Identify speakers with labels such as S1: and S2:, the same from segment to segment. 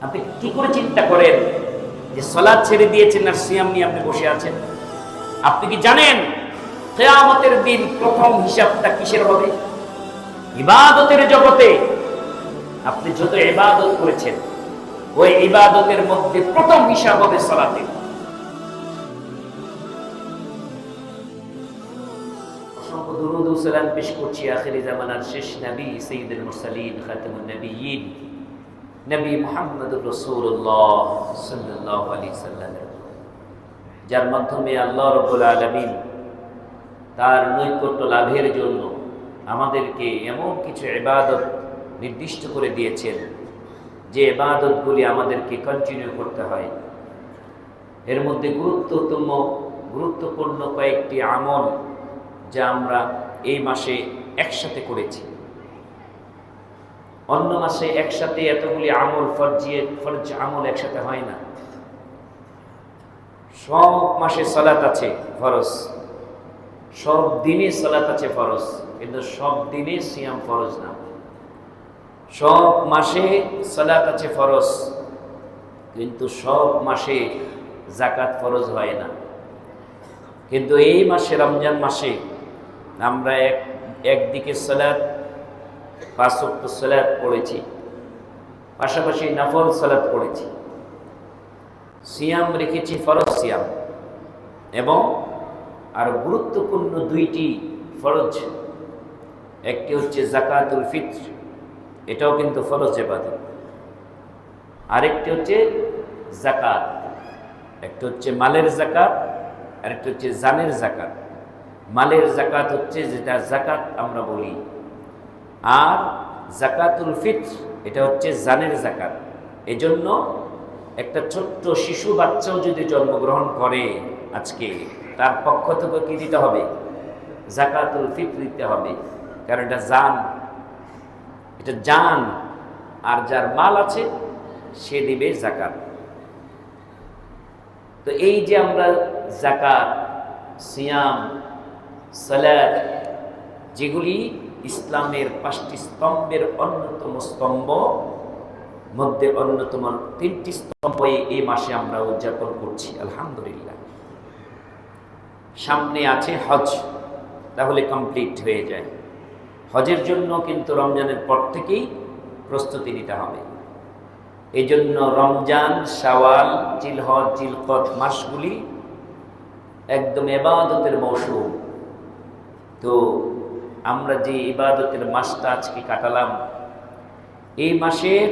S1: আপনি কি করে চিন্তা করেন যে সালাত ছেড়ে দিয়েছেন আর সিয়াম নিয়ে আপনি বসে আছেন? আপনি কি জানেন কিয়ামতের দিন প্রথম হিসাবটা কিসের হবে? ইবাদতের জগতে আপনি যত ইবাদত করেছেন ওই ইবাদতের মধ্যে প্রথম হিসাব হবে সালাতের। অসংখ্য দুরূদ ও সালাম পেশ করছি আখিরি জামানার শেষ নবী সাইয়্যিদুল মুরসালিন খাতামুন নবিয়্যিন নবী মুহাম্মদুর রাসূলুল্লাহ সাল্লাল্লাহু আলাইহি সাল্লাম, যার মাধ্যমে আল্লাহ রাব্বুল আলামিন তার নৈকট্য লাভের জন্য আমাদেরকে এমন কিছু ইবাদত নির্দিষ্ট করে দিয়েছেন যে ইবাদতগুলি আমাদেরকে কন্টিনিউ করতে হয়। এর মধ্যে গুরুত্বপূর্ণ কয়েকটি আমল যা আমরা এই মাসে একসাথে করেছি। অন্য মাসে একসাথে এতগুলি আমল ফরজ আমল একসাথে হয় না। সব মাসে সালাত আছে ফরজ, সব দিনে সালাত আছে ফরজ, কিন্তু সব দিনে সিয়াম ফরজ না। সব মাসে সালাত আছে ফরজ, কিন্তু সব মাসে যাকাত ফরজ হয় না। কিন্তু এই মাসে রমজান মাসে আমরা একদিকে সালাত 5 ওয়াক্ত সালাত পড়েছি, পাশাপাশি নফল সালাত পড়েছি, সিয়াম রেখেছি ফরজ সিয়াম, এবং আর গুরুত্বপূর্ণ দুইটি ফরজ। একটি হচ্ছে যাকাতুল ফিত্র, এটাও কিন্তু ফরজ ইবাদত। আরেকটি হচ্ছে যাকাত, একটা হচ্ছে মালের যাকাত, আরেকটা হচ্ছে জানের যাকাত। মালের যাকাত হচ্ছে যেটা যাকাত আমরা বলি, আর যাকাতুল ফিত্র এটা হচ্ছে জানের যাকাত। এজন্য একটা ছোট্ট শিশু বাচ্চাও যদি জন্মগ্রহণ করে আজকে, তার পক্ষ থেকে কি দিতে হবে? যাকাতুল ফিত্র দিতে হবে, কারণ এটা জান, এটা জান। আর যার মাল আছে সে দিবে যাকাত। তো এই যে আমরা যাকাত, সিয়াম, সালাত, যেগুলি ইসলামের 5টি স্তম্ভের অন্যতম স্তম্ভ, মধ্যে অন্যতম 3টি স্তম্ভ এই মাসে আমরা উদযাপন করছি আলহামদুলিল্লাহ। সামনে আছে হজ, তাহলে কমপ্লিট হয়ে যায়। হজের জন্য কিন্তু রমজানের পর থেকেই প্রস্তুতি নিতে হবে। এই জন্য রমজান, শাওয়াল, জিলহজ, জিলকদ মাসগুলি একদম ইবাদতের মৌসুম। তো আমরা যে ইবাদতের মাসটা আজকে কাটালাম, এই মাসের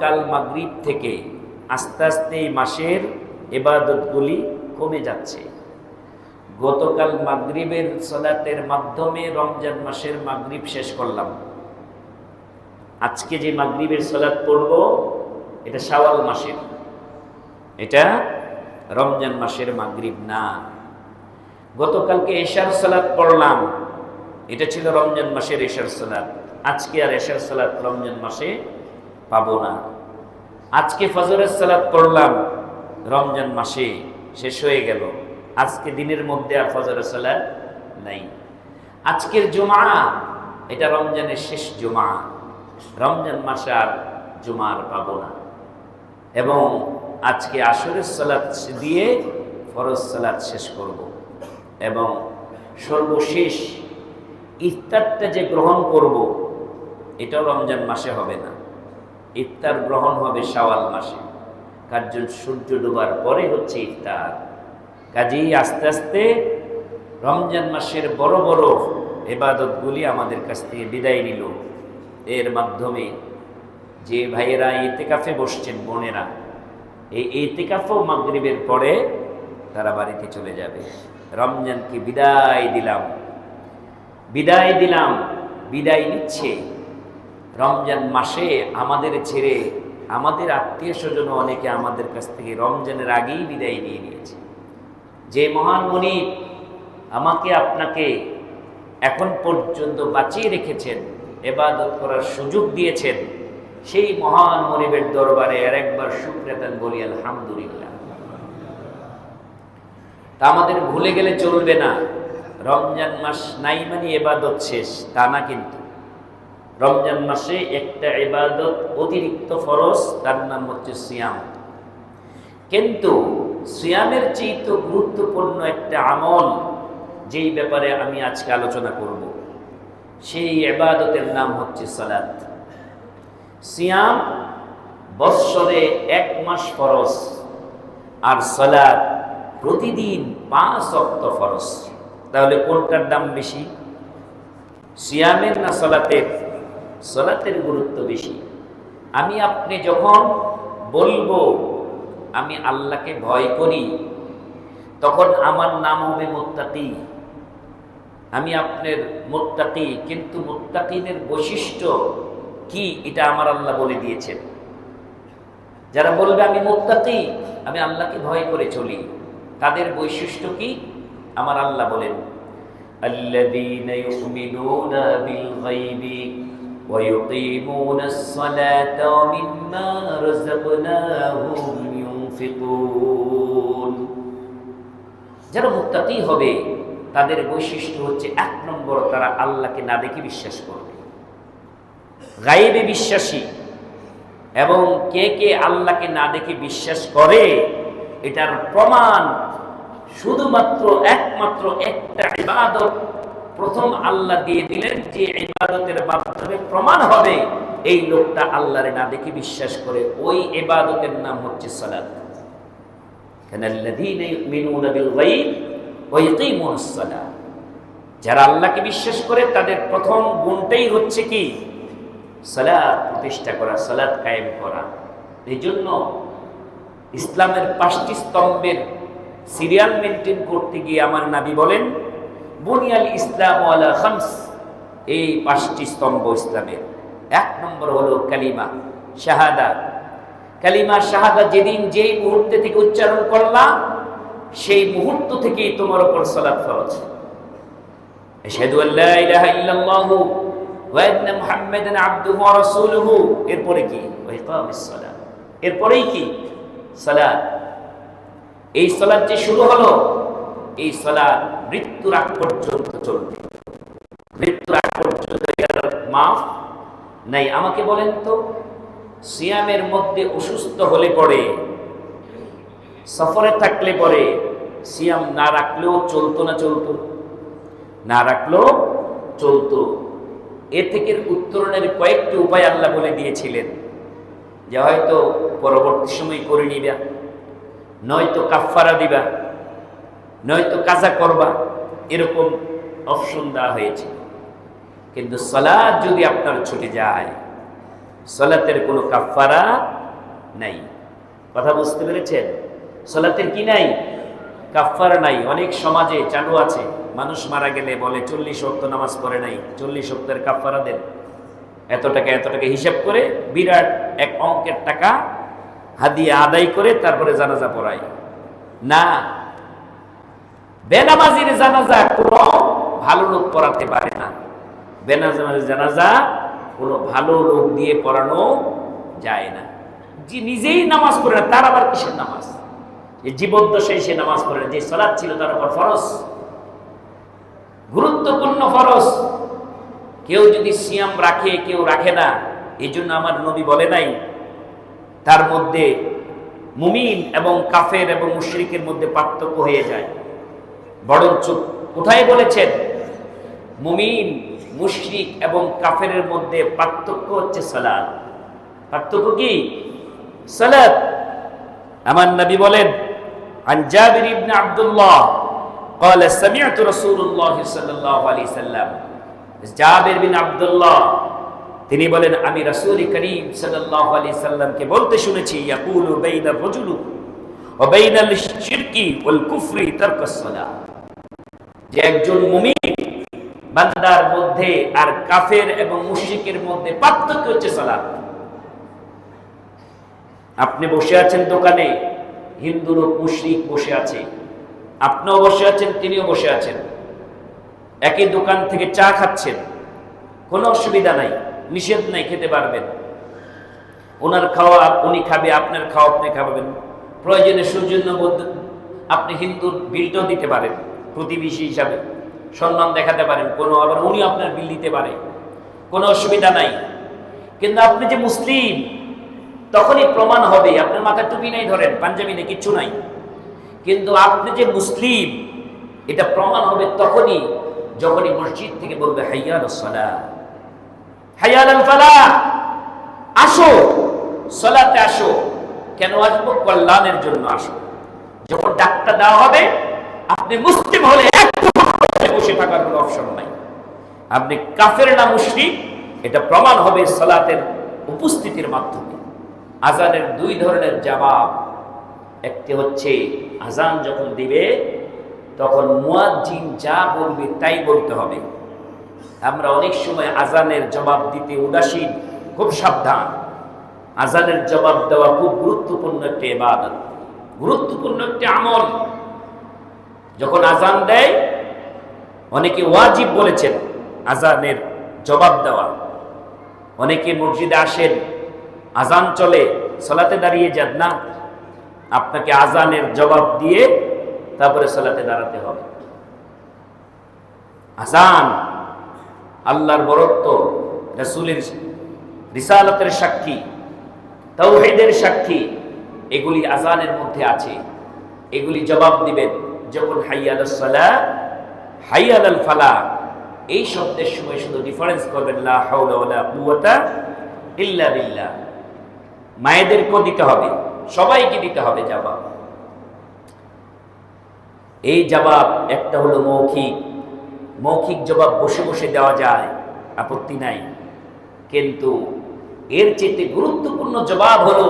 S1: কাল মাগরিব থেকে আস্তে আস্তে এই মাসের ইবাদতগুলি কমে যাচ্ছে। গতকাল মাগরিবের সালাতের মাধ্যমে রমজান মাসের মাগরিব শেষ করলাম। আজকে যে মাগরিবের সালাত পড়ব এটা শাওয়াল মাসের, এটা রমজান মাসের মাগরিব না। গতকালকে এশার সালাত পড়লাম, এটা ছিল রমজান মাসের এশার সালাত। আজকে আর এশার সালাত রমজান মাসে পাবো না। আজকে ফজরের সালাত পড়লাম, রমজান মাসে শেষ হয়ে গেল। আজকে দিনের মধ্যে আর ফজরের সালাত নাই। আজকের জুমা এটা রমজানের শেষ জুমা, রমজান মাসে আর জুমা আর পাবো না। এবং আজকে আসরের সালাত দিয়ে ফরজ সালাত শেষ করব, এবং সর্বশেষ ইফতারটা যে গ্রহণ করব এটাও রমজান মাসে হবে না। ইফতার গ্রহণ হবে শাওয়াল মাসে, কারণ সূর্য ডোবার পরে হচ্ছে ইফতার। কাজেই আস্তে আস্তে রমজান মাসের বড় বড় ইবাদতগুলি আমাদের কাছ থেকে বিদায় নিল। এর মাধ্যমে যে ভাইয়েরা ইতিকাফে বসছেন, বোনেরা, এই ইতিকাফও মাগরিবের পরে তারা বাড়িতে চলে যাবে। রমজানকে বিদায় দিলাম, বিদায় নিচ্ছে। রমজান মাসে আমাদের ছেড়ে আমাদের আত্মীয় স্বজন অনেকে আমাদের কাছ থেকে রমজানের আগেই বিদায় নিয়ে নিয়েছে। যে মহান মনিব আমাকে আপনাকে এখন পর্যন্ত বাঁচিয়ে রেখেছেন, ইবাদত করার সুযোগ দিয়েছেন, সেই মহান মনিবের দরবারে আর একবার শুকরিয়া বলি আলহামদুলিল্লাহ। তা আমাদের ভুলে গেলে চলবে না। রমজান মাস নাই মানে ইবাদত শেষ তা না, কিন্তু রমজান মাসে একটা ইবাদত অতিরিক্ত ফরজ, তার নাম হচ্ছে সিয়াম। কিন্তু সিয়ামের চেয়ে তো গুরুত্বপূর্ণ একটা আমল, যেই ব্যাপারে আমি আজকে আলোচনা করব, সেই ইবাদতের নাম হচ্ছে সালাত। সিয়াম বৎসরে 1 মাস ফরজ, আর সালাত প্রতিদিন 5 ওয়াক্ত ফরজ। তাহলে কোনটার দাম বেশি, সিয়ামের না সালাতের? সালাতের গুরুত্ব বেশি। আমি আপনি যখন বলবো আমি আল্লাহকে ভয় করি, তখন আমার নাম হবে মুত্তাকি। আমি আপনার মুত্তাকি, কিন্তু মুত্তাকিনের বৈশিষ্ট্য কি এটা আমার আল্লাহ বলে দিয়েছেন। যারা বলবে আমি মুত্তাকি, আমি আল্লাহকে ভয় করে চলি, তাদের বৈশিষ্ট্য কি আমার আল্লাহ বলেন, আল্লাযীনা ইউমিনুনা বিল গায়বি ওয়া ইউকিমুনাস সালাতা ওয়া মিম্মা রাযাকনাহুম ইউনফিকুন। যারা মুত্তাকি হবে তাদের বৈশিষ্ট্য হচ্ছে 1 নম্বর, তারা আল্লাহকে না দেখে বিশ্বাস করবে, গায়বে বিশ্বাসী। এবং কে কে আল্লাহকে না দেখে বিশ্বাস করে, এটার প্রমাণ শুধুমাত্র একমাত্র একটা ইবাদত প্রথম আল্লাহ দিয়ে দিলেন, যে ইবাদতের মাধ্যমে প্রমাণ হবে এই লোকটা আল্লাহরে না দেখে বিশ্বাস করে। ওই ইবাদতের নাম হচ্ছে সালাত। কানাল্লাযীনা ইউমিনুনা বিল গায়ব ওয়া ইয়াকিমুনাস সালাহ। যারা আল্লাহকে বিশ্বাস করে তাদের প্রথম গুণটাই হচ্ছে কি, সালাত প্রতিষ্ঠা করা, সালাত কায়েম করা। এই জন্য ইসলামের 5টি স্তম্ভের সিরিয়াল মেনটেন করতে গিয়ে আমার নবী বলেন, বুনিয়াল ইসলাম আলা খামস। এই 5টি স্তম্ভ ইসলামের। 1 নম্বর হলো কালিমা শাহাদা। কালিমা শাহাদা যেদিন যেই মুহূর্তে থেকে উচ্চারণ করলাম, সেই মুহূর্ত থেকেই তোমার উপর সালাত ফরজ। আশহাদু আল্লা ইলাহা ইল্লাল্লাহু ওয়া আন্না মুহাম্মাদান আবদুহু ওয়া রাসূলুহু। এরপরে কি, ওয়া ইকামিস সালাত। এরপরেই কি, সালাত। এই সালাত যে শুরু হলো, এই সালাত মৃত্যুর আগ পর্যন্ত চলবে। মৃত্যুর আগ পর্যন্ত এর মাফ নাই। আমাকে বলেন তো, সিয়ামের মধ্যে অসুস্থ হলে পরে, সফরে থাকলে পরে সিয়াম না রাখলেও চলতো না চলতো? না রাখলেও চলতো। এ থেকে উত্তরণের কয়েকটি উপায় আল্লাহ বলে দিয়েছিলেন, যে হয়তো পরবর্তী সময় করে নিবা, নয়তো কাফফারা দিবা, নয়তো কাজা করবা, এরকম অপশন দেওয়া হয়েছে। কিন্তু সালাত যদি আপনার ছুটে যায়, সালাতের কোনো কাফফারা নাই। কথা বুঝতে পেরেছেন? সালাতের কি নাই, কাফফারা নাই। অনেক সমাজে চালু আছে, মানুষ মারা গেলে বলে 40 ওয়াক্ত নামাজ পড়ে নাই, 40 ওয়াক্তের কাফফারা দেন, এত টাকা হিসাব করে বিরাট এক অঙ্কের টাকা হাদিয়া আদায় করে তারপরে জানাজা পড়ায়। না, বেনামাজির জানাজা কোনো ভালো লোক পড়াতে পারে না। বেনামাজির জানাজা কোনো ভালো লোক দিয়ে পড়ানো যায় না। যে নিজেই নামাজ পড়ে না, তার আবার কিসের নামাজ? যে জীবদ্দশায় সে নামাজ পড়ে না, যে সালাত ছিল তার উপর ফরজ, গুরুত্বপূর্ণ ফরজ। কেউ যদি সিয়াম রাখে, কেউ রাখে না। এই জন্য আমার নবী বলে নাই তার মধ্যে মুমিন এবং কাফের এবং মুশরিকের মধ্যে পার্থক্য হয়ে যায়। বরঞ্চ কোথায় বলেছেন, মুমিন, মুশরিক এবং কাফেরের মধ্যে পার্থক্য হচ্ছে সালাত। পার্থক্য কি? সালাত। আমার নবী বলেন, আন জাবির ইবনে আব্দুল্লাহ قال سمعت رسول الله صلى الله عليه وسلم। জাবির বিন আব্দুল্লাহ তিনি বলেন, আমি রাসূল করিম সাল্লাল্লাহু আলাইহি সাল্লামকে বলতে শুনেছি, ইয়াকুলু বাইনার রাজুলি ওয়া বাইনাল শিরকি ওয়াল কুফরি তারকাস সালাহ। যে একজন মুমিন বান্দার মধ্যে আর কাফের এবং মুশরিকের মধ্যে পার্থক্য হচ্ছে সালাত। আপনি বসে আছেন দোকানে, হিন্দু লোক মুশরিক বসে আছে, আপনিও বসে আছেন, তিনিও বসে আছেন, একই দোকান থেকে চা খাচ্ছেন, কোনো অসুবিধা নাই, নিষেধ নাই, খেতে পারবেন। ওনার খাওয়া উনি খাবে, আপনার খাওয়া আপনি খাবেন। প্রয়োজনে সৌজন্য আপনি হিন্দুর বিলটাও দিতে পারেন, প্রতিবেশী হিসাবে সম্মান দেখাতে পারেন, কোনো আবার উনি আপনার বিল দিতে পারে, কোনো অসুবিধা নাই। কিন্তু আপনি যে মুসলিম তখনই প্রমাণ হবে, আপনার মাথায় টুপি নেই ধরেন, পাঞ্জাবি নেই, কিচ্ছু নাই, কিন্তু আপনি যে মুসলিম এটা প্রমাণ হবে তখনই যখনই মসজিদ থেকে বলবে হাইয়া আলাস সালাহ, হাইয়া আলাল ফালাহ, আসো সালাতে আসো। কেন আসবো? কল্যাণের জন্য আসো। যখন ডাকটা দেওয়া হবে, আপনি মুসলিম হলে একটু বসে থাকার কোনো অপশন নাই। আপনি কাফের না মুশরিক এটা প্রমাণ হবে সালাতের উপস্থিতির মাধ্যমে। আজানের দুই ধরনের জবাব, একটি হচ্ছে আজান যখন দিবে তখন মুয়াজ্জিন যা বলবে তাই বলতে হবে। আমরা অনেক সময় আজানের জবাব দিতে উদাসীন, খুব সাবধান। আজানের জবাব দেওয়া খুব গুরুত্বপূর্ণ একটি ইবাদত, গুরুত্বপূর্ণ একটি আমল। যখন আজান দেয়, অনেকে ওয়াজিব বলেছেন আজানের জবাব দেওয়া। অনেকে মসজিদে আসেন, আজান চলে, সালাতে দাঁড়িয়ে যান না, আপনাকে আজানের জবাব দিয়ে তারপরে সালাতে দাঁড়াতে হবে। আজান আল্লাহর বরত্ব, রাসূলের রিসালাতের সাক্ষী, তাওহীদের সাক্ষী, এগুলি আজানের মধ্যে আছে। এগুলি জবাব দিবেন যখন হাইয়া আলাস সালাহ, হাইয়া আলাল ফালাহ এই শব্দের সময় শুধু ডিফারেন্স করবেন লা হাওলা ওয়ালা কুওয়াতা ইল্লা বিল্লাহ। মায়েদেরকেও দিতে হবে, সবাইকে দিতে হবে জবাব। এই জবাব একটা হলো মৌখিক, মৌখিক জবাব বসে বসে দেওয়া যায়, আপত্তি নাই। কিন্তু এর চেয়ে গুরুত্বপূর্ণ জবাব হলো,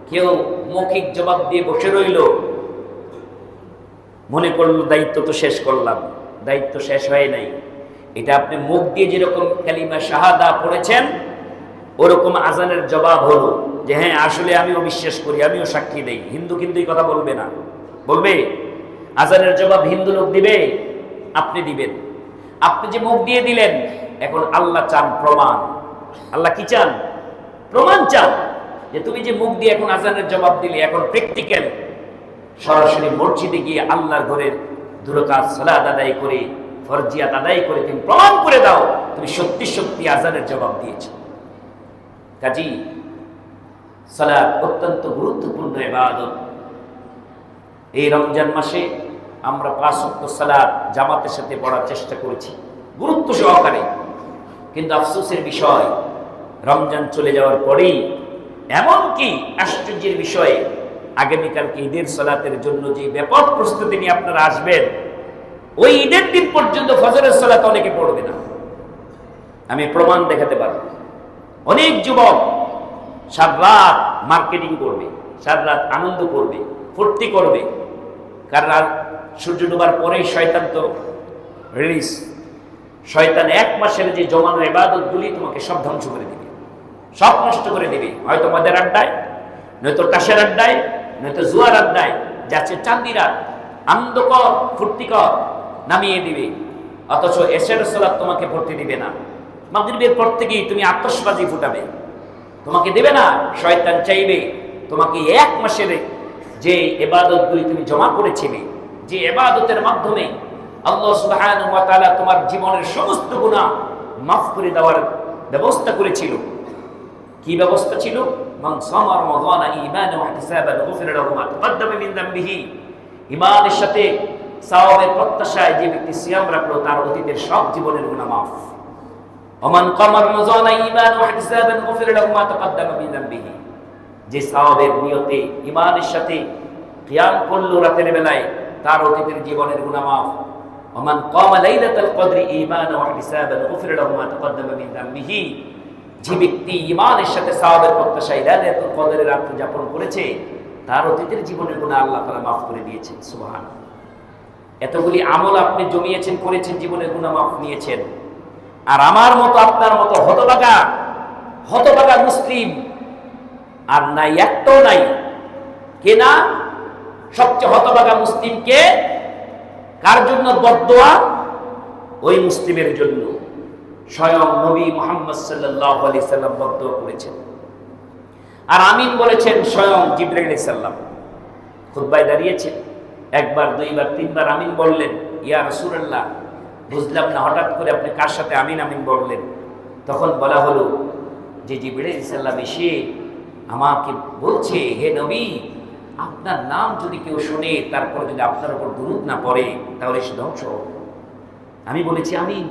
S1: কেউ মৌখিক জবাব দিয়ে বসে রইল, মনে করলো দায়িত্ব তো শেষ করলাম, দায়িত্ব শেষ হয় নাই। এটা আপনি মুখ দিয়ে যেরকম কালিমা শাহাদা পড়েছেন, ওরকম আজানের জবাব হলো যে হ্যাঁ আসলে আমিও বিশ্বাস করি, আমিও সাক্ষী দেই। হিন্দু কিন্তু এই কথা বলবে না, বলবে আজানের জবাব হিন্দু লোক দিবে, আপনি দিবেন। আপনি যে মুখ দিয়ে দিলেন, এখন আল্লাহ চান প্রমাণ। আল্লাহ কি চান? প্রমাণ চান যে তুমি যে মুখ দিয়ে এখন আজানের জবাব দিলে, এখন প্র্যাকটিক্যাল সরাসরি মসজিদে গিয়ে আল্লাহর ঘরের দুরকাত সালাত আদায় করে, ফরজিয়াত আদায় করে তুমি প্রমাণ করে দাও তুমি সত্যি সত্যি আজানের জবাব দিয়েছো। কাজী সালাত অত্যন্ত গুরুত্বপূর্ণ ইবাদত। এই রমজান মাসে আমরা 5 ওয়াক্ত সালাত জামাতের সাথে পড়ার চেষ্টা করেছি গুরুত্ব সহকারে, কিন্তু আফসোসের বিষয় রমজান চলে যাওয়ার পরেই, এমনকি আশ্চর্যের বিষয়ে আগামীকালকে ঈদের সালাতের জন্য যে ব্যাপক প্রস্তুতি নিয়ে আপনারা আসবেন, ওই ঈদের দিন পর্যন্ত ফজরের সালাত অনেকে পড়বে না। আমি প্রমাণ দেখাতে পারব। অনেক যুবক সারা রাত মার্কেটিং করবে, সারা রাত আনন্দ করবে, ফুর্তি করবে, কারণ সূর্য ডোবার পরেই শয়তান তো রিলিজ। শয়তান 1 মাসের যে জমানো ইবাদতগুলি তোমাকে সব ধ্বংস করে দিবে, সব নষ্ট করে দিবে। হয়তো মদের আড্ডায়, নয়তো টাসের আড্ডায়, নয়তো জুয়ার আড্ডায়, যাচ্ছে চাঁদি রাত, আনন্দ কর, ফুর্তি কর, নামিয়ে দিবে। অথচ এশার সালাত তোমাকে পড়তে দিবে না। মাগরিবের পর থেকেই তুমি আতশবাজি ফুটাবে, তোমাকে দেবে না। শয়তান চাইবে তোমাকে 1 মাসের যে ইবাদতগুলি তুমি জমা করেছিলে, যে ইবাদতের মাধ্যমে আল্লাহ সুবহানাহু ওয়া তাআলা তোমার জীবনের সমস্ত গুনাহ মাফ করে দেওয়ার ব্যবস্থা করেছিল। কি ব্যবস্থা ছিল? মান সামা রমাদানা ঈমানান ওয়া ইহতিসাবান গুফিরা লাহু মা তাকদ্দামা মিন যামবিহি। ঈমানের সাথে সওয়াবের প্রত্যাশায় যে ব্যক্তি সিয়াম রাখলো, তার অতীতের সব জীবনের গুনাহ মাফ। ওমান কামা রমাদানা ঈমানান ওয়া ইহতিসাবান গুফিরা লাহু মা তাকদ্দামা মিন যামবিহি। যে সওয়াবের নিয়তে ঈমানের সাথে কিয়াম করলো রাতের বেলায়, তার অতীতের জীবনের গুনাহ মাফ। ওমান কামা লাইলাতুল কদরি ঈমানান ওয়া ইহতিসাবান গুফিরা লাহু মা তাকদ্দামা মিন যামবিহি। যে ব্যক্তি ঈমানের সাথে সওয়াবের প্রত্যাশায় লাইলাতুল কদরের রাত যাপন করেছে, তার অতীতের জীবনের গুনাহ আল্লাহ তাআলা মাফ করে দিয়েছেন। সুবহানাল্লাহ। এতগুলি আমল আপনি জমিয়েছেন, করেছেন, জীবনের গুনাহ মাফ নিয়েছেন। আর আমার মতো আপনার মতো হতভাগা হতভাগা মুসলিম আর নাই, একটাও নাই। কে না? সবচেয়ে হতভাগা মুসলিম কে? কার জন্য বদদোয়া? ওই মুসলিমের জন্য স্বয়ং নবী মুহাম্মদ সাল্লাল্লাহু আলাইহি সাল্লাম বদদোয়া করেছেন। আর আমিন বলেছেন স্বয়ং জিবরাইল আলাইহিস সালাম। খুতবায় দাঁড়িয়েছেন, 1 বার 2 বার 3 বার আমিন বললেন। ইয়া রাসূলুল্লাহ, বুঝলাম না হঠাৎ করে আপনি কার সাথে আমিন আমিন বললেন? তখন বলা হলো যে জিবরাইল সাল্লাম এসে আমাকে বলছে, হে নবী, আপনার নাম যদি কেউ শোনে তারপরে যদি আপনার উপর দুরূদ না পড়ে তাহলে সে ধ্বংস। আমি বলেছি আমিন।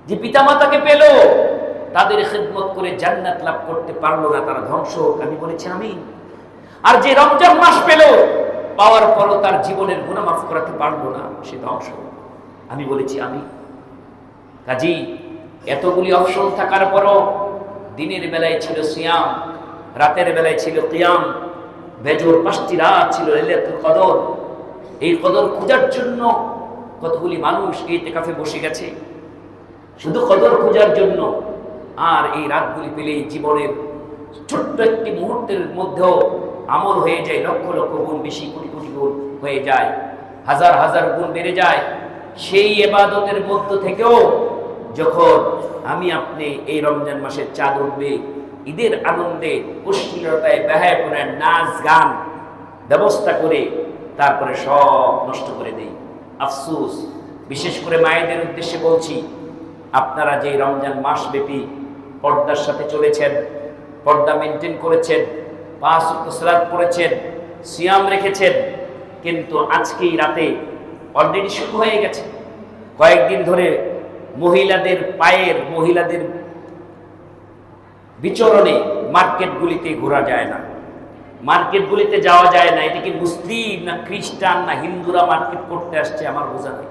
S1: যে পিতামাতাকে পেল তাদের খিদমত করে জান্নাত লাভ করতে পারলো না তারা ধ্বংস, আমি বলেছি আমিন। আর যে রমজান মাস পেল পাওয়ার পরও তার জীবনের গুনাহ মাফ করাতে পারলো না সে ধ্বংস, আমি বলেছি আমিন। কাজী এতগুলি অপশন থাকার পরও দিনের বেলায় ছিল সিয়াম, রাতের বেলায় ছিল কিয়াম, বেজোর 5টি রাত ছিল লাইলাতুল কদর। এই কদর খোঁজার জন্য কতগুলি মানুষ ইতিকাফে বসে গেছে শুধু কদর খোঁজার জন্য। আর এই রাতগুলি পেলেই জীবনের ছোট্ট একটি মুহূর্তের মধ্যেও আমল হয়ে যায় লক্ষ লক্ষ গুণ বেশি, কোটি কোটি গুণ হয়ে যায়, হাজার হাজার গুণ বেড়ে যায়। সেই ইবাদতের মধ্য থেকেও যখন আমি আপনি এই রমজান মাসের চাঁদ উঠবে, ঈদের আনন্দে অশ্লীলতায় বেহায়াপনায় নাচ গান ব্যবস্থা করে তারপরে সব নষ্ট করে দেই। আফসোস, বিশেষ করে মায়েদের উদ্দেশ্যে বলছি, আপনারা যে রমজান মাস ব্যাপী পর্দার সাথে চলেছেন, পর্দা মেনটেন করেছেন, 5 ওয়াক্ত সালাত পড়েছেন, সিয়াম রেখেছেন, কিন্তু আজকেই রাতে অলরেডি শুরু হয়ে গেছে। কয়েকদিন ধরে মহিলাদের বিচরণে মার্কেটগুলিতে ঘোরা যায় না, মার্কেটগুলিতে যাওয়া যায় না। এটা কি মুসলিম না খ্রিস্টান না হিন্দুরা মার্কেট করতে আসছে আমার বোঝা নেই।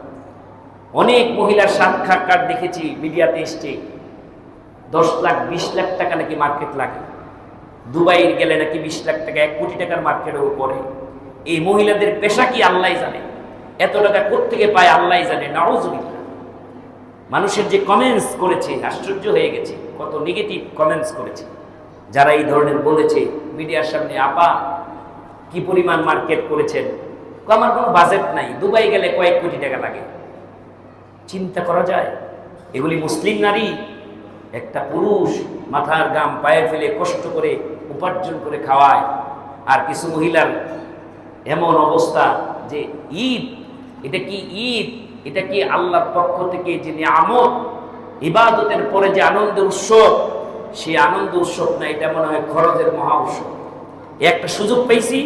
S1: অনেক মহিলার সাক্ষাৎকার দেখেছি মিডিয়াতে এসছে, 10 লাখ 20 লাখ টাকা নাকি মার্কেট লাগে। দুবাই গেলে নাকি 20 লাখ টাকা 1 কোটি টাকার মার্কেটেও পড়ে। এই মহিলাদের পেশা কি আল্লাহ জানে, এত টাকা কোত্থেকে পায় আল্লাহ জানে। নাউজুবিল্লাহ। মানুষের যে কমেন্টস করেছে আশ্চর্য হয়ে গেছে, কত নেগেটিভ কমেন্টস করেছে যারা এই ধরনের বলেছে মিডিয়ার সামনে, আপা কি পরিমাণ মার্কেট করেছেন, আমার কোনো বাজেট নাই, দুবাই গেলে কয়েক কোটি টাকা লাগে। চিন্তা করা যায়? এগুলি মুসলিম নারী, একটা পুরুষ মাথার গাম পায়ে ফেলে কষ্ট করে উপার্জন করে খাওয়ায়, আর কিছু মহিলার এমন অবস্থা যে ঈদ, এটা কি ঈদ, এটা কি আল্লাহর পক্ষ থেকে যে নিয়ামত, ইবাদতের পরে যে আনন্দ উৎসব, সেই আনন্দ উৎসব না, এটা মনে হয় খরচের মহা উৎসব। একটা সুযোগ পেয়েছি,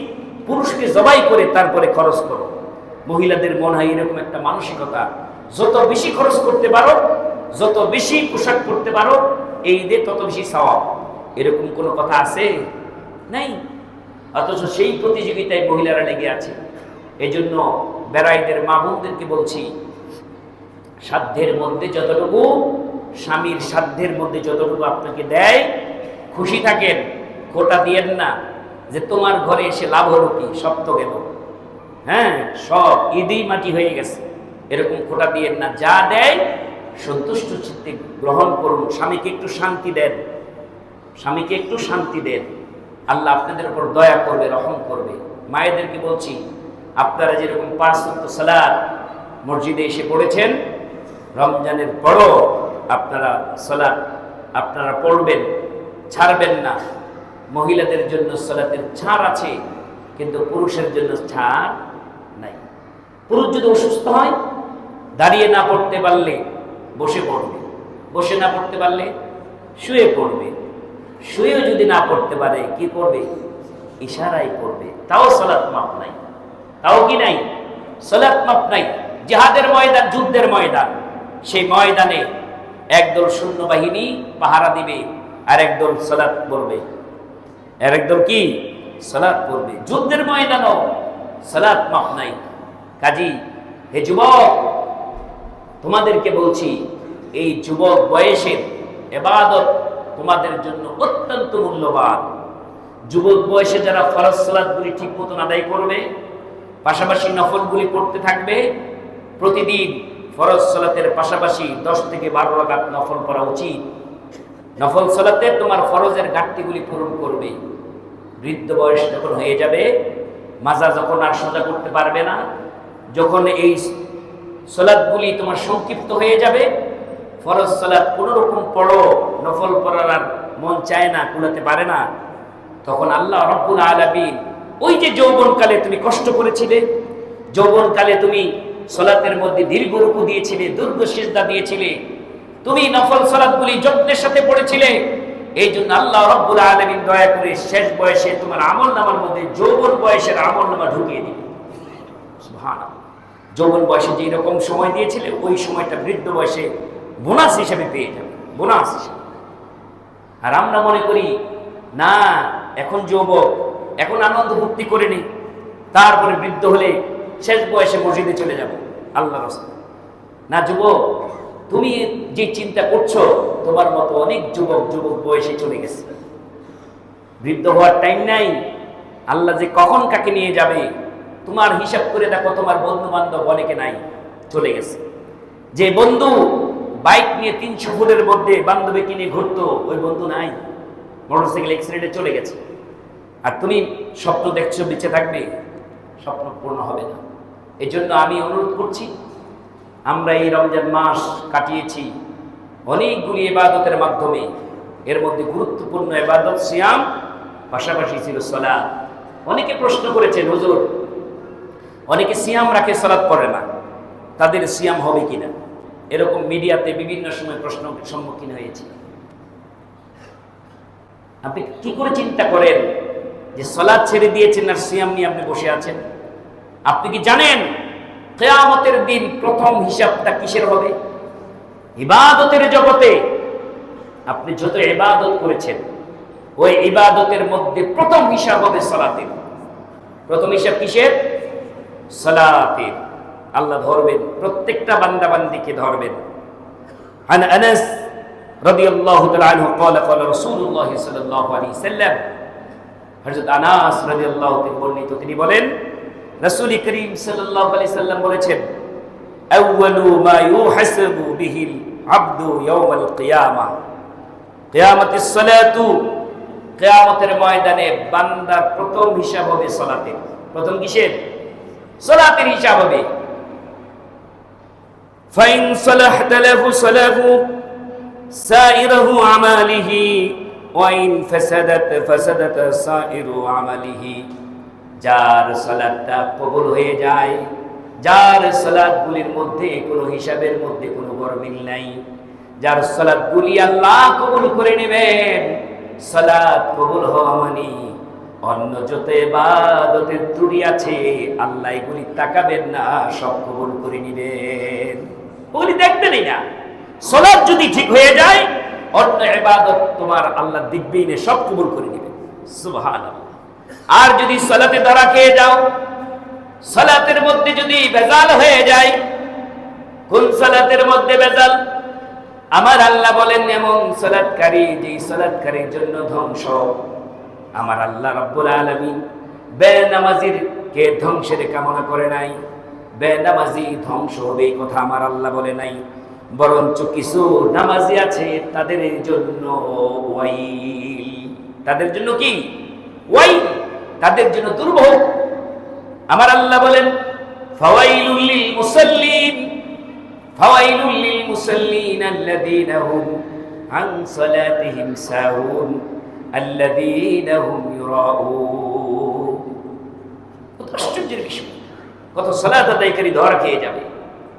S1: পুরুষকে জবাই করে তারপরে খরচ করো। মহিলাদের মনে হয় এরকম একটা মানসিকতা, যত বেশি খরচ করতে পারো, যত বেশি পোশাক পরতে পারো এই ঈদে তত বেশি সওয়াব। এরকম কোনো কথা আছে? নাই। অথচ সেই প্রতিযোগিতায় মহিলারা লেগে আছে। এজন্য বেড়াইদের মা বোনদেরকে বলছি, সাধ্যের মধ্যে যতটুকু, স্বামীর সাধ্যের মধ্যে যতটুকু আপনাকে দেয় খুশি থাকেন, খোটা দিয়েন না যে তোমার ঘরে এসে লাভ হলো কি, সব তো গেল, হ্যাঁ সব ঈদেই মাটি হয়ে গেছে, এরকম খোটা দিয়েন না। যা দেয় সন্তুষ্ট চিত্তে গ্রহণ করুন। স্বামীকে একটু শান্তি দেন, স্বামীকে একটু শান্তি দেন, আল্লাহ আপনাদের উপর দয়া করবে, রহম করবে। মায়েদেরকে বলছি, আপনারা যেরকম 5 ওয়াক্ত সালাত মসজিদে এসে পড়েছেন, রমজানের পরও আপনারা সালাত আপনারা পড়বেন, ছাড়বেন না। মহিলাদের জন্য সালাতের ছাড় আছে, কিন্তু পুরুষের জন্য ছাড় নাই। পুরুষ যদি অসুস্থ হয়, দাঁড়িয়ে না পড়তে পারলে বসে পড়বে, বসে না পড়তে পারলে শুয়ে পড়বে, শুয়েও যদি না পড়তে পারে কি করবে? ইশারায় পড়বে। তাও সালাত মাপ নাই, তাও কি নাই? সালাত মাপ নাই। জিহাদের ময়দান, যুদ্ধের ময়দান, সেই ময়দানে একদল সৈন্যবাহিনী পাহারা দিবে, আর একদল সালাত পড়বে, আর একদল কি সালাত পড়বে। যুদ্ধের ময়দানও সালাত মাপ নাই। কাজী হে যুবক, তোমাদেরকে বলছি, এই যুবক বয়সের ইবাদত তোমাদের জন্য অত্যন্ত মূল্যবান। যুবক বয়সে যারা ফরজ সালাতগুলি ঠিক মতন আদায় করবে, পাশাপাশি নফলগুলি পড়তে থাকবে, প্রতিদিন ফরজ সালাতের পাশাপাশি 10 থেকে 12 রাকাত নফল পড়া উচিত। নফল সালাতে তোমার ফরজের ঘাটতিগুলি পূরণ করবে। বৃদ্ধ বয়স যখন হয়ে যাবে, মাজা যখন আর সোজা করতে পারবে না, যখন এই সালাতগুলি তোমার সংক্ষিপ্ত হয়ে যাবে, ফরজ সালাত কোনো রকম পড়ো, নফল পড়ার আর মন চায় না, কুলাতে পারে না, তখন আল্লাহ রাব্বুল আলামিন ওই যে যৌবনকালে তুমি কষ্ট করেছিলে, যৌবনকালে তুমি সালাতের মধ্যে দীর্ঘ রুকু দিয়েছিলে, দীর্ঘ সিজদা দিয়েছিলে, তুমি নফল সালাতগুলি যত্নের সাথে পড়েছিলে, এই জন্য আল্লাহ রাব্বুল আলামিন দয়া করে শেষ বয়সে তোমার আমলনামার মধ্যে যৌবন বয়সের আমলনামা ঢুকিয়ে দিবে। সুবহানাল্লাহ। যৌবন বয়সে যেই রকম সময় দিয়েছিলে ওই সময়টা বৃদ্ধ বয়সে বোনাস হিসেবে পেয়ে যাবে, বোনাস হিসেবে। আর আমরা মনে করি না, এখন যুবক, এখন আনন্দ ফুর্তি করে নি, তারপরে বৃদ্ধ হলে শেষ বয়সে মসজিদে চলে যাব আল্লাহর রাস্তায়। না যুবক, তুমি যে চিন্তা করছো, তোমার মতো অনেক যুবক বয়সে চলে গেছে, বৃদ্ধ হওয়ার টাইম নাই। আল্লাহ যে কখন কাকে নিয়ে যাবে তোমার হিসাব করে দেখো। তোমার বন্ধু বান্ধব অনেকে নাই, চলে গেছে। যে বন্ধু বাইক নিয়ে 300 ফুটের মধ্যে বান্ধবী কিনে ঘুরতো, ওই বন্ধু নাই, মোটরসাইকেল অ্যাক্সিডেন্টে চলে গেছে। আর তুমি স্বপ্ন দেখছো বেঁচে থাকবে, স্বপ্ন পূর্ণ হবে না। এই জন্য আমি অনুরোধ করছি, আমরা এই রমজান মাস কাটিয়েছি অনেকগুলি ইবাদতের মাধ্যমে। এর মধ্যে গুরুত্বপূর্ণ ইবাদত সিয়াম, পাশাপাশি ছিল সালাত। অনেকে প্রশ্ন করেছেন, হুজুর অনেকে সিয়াম রাখে সালাত পড়ে না, তাদের সিয়াম হবে কিনা? এরকম মিডিয়াতে বিভিন্ন সময় প্রশ্ন সম্মুখীন হয়েছে। আপনি কি করে চিন্তা করেন যে সালাত ছেড়ে দিয়েছেন আর সিয়াম নিয়ে আপনি বসে আছেন? আপনি কি জানেন কিয়ামতের দিন প্রথম হিসাবটা কিসের হবে? ইবাদতের জগতে আপনি যত ইবাদত করেছেন, ওই ইবাদতের মধ্যে প্রথম হিসাব হবে সালাতের। প্রথম হিসাব কিসের? সালাতের। আল্লাহ ধরবেন, প্রত্যেকটা বান্দা বান্দিকে ধরবেন। আন আনাস রাদিয়াল্লাহু তাআলা আনহু قال قال رسول الله صلى الله عليه وسلم, হযরত আনাস রাদিয়াল্লাহু তাআলা বর্ণিত, তিনি বলেন রাসূল করিম সাল্লাল্লাহু আলাইহি সাল্লাম বলেছেন, আউয়ালু মা ইউহাসাবু বিহিল আবদু ইয়াউমাল কিয়ামা, কিয়ামতিস সালাতু, কিয়ামতের ময়দানে বান্দার প্রথম হিসাব হবে সালাতের। প্রথম কিসের? সালাতের হিসাব হবে। ফাইন সালাহতা লাহু সালাহু সাইরহু আমালিহি ওয়া ইন ফাসাদাত ফাসাদাত সাইরু আমালিহি। যার সালাতটা কবুল হয়ে যায়, যার সালাতগুলির মধ্যে কোনো হিসাবের মধ্যে কোনো গরমিল নাই, যার সালাতগুলি আল্লাহ কবুল করে নেবেন, সালাত কবুল হওয়া মানে অন্য যত ইবাদতের ত্রুটি আছে আল্লাহ এগুলি তাকাবেন না, সব কবুল করে নেবেন, ওগুলি দেখবেনই না। সালাত যদি ঠিক হয়ে যায়, অন্য ইবাদত তোমার আল্লাহ দেখবেই না, সব কবুল করে নেবেন। সুবহানাল্লাহ। আর যদি সালাতে ধরা খেয়ে যাও, সালাতের মধ্যে যদি ভেজাল হয়ে যায়, কোন সালাতের মধ্যে ভেজাল? আমার আল্লাহ বলেন এমন সালাতকারী, যেই সালাতকারীর জন্য ধ্বংস। আমার আল্লাহ রাব্বুল আলামিন বেনামাজির কে ধ্বংসের কামনা করে নাই, বেনামাজি ধ্বংস হবে এই কথা আমার আল্লাহ বলে নাই, বরঞ্চ কিছু নামাজি আছে তাদের জন্য ওয়াইল। তাদের জন্য কি? ওয়াইল, তাদের জন্য দুর্ভোগ। আমার আল্লাহ বলেন ফাওয়াইলুল লিল মুসাল্লিন, ফাওয়াইলুল লিল মুসাল্লিন আল্লাযীনা হুম আন সালাতিহিম সাহুন আল্লাযীনা হুম ইউরাউন। কত আশ্চর্যের বিষয়, কত সালাত আদায়কারী ধরা খেয়ে যাবে।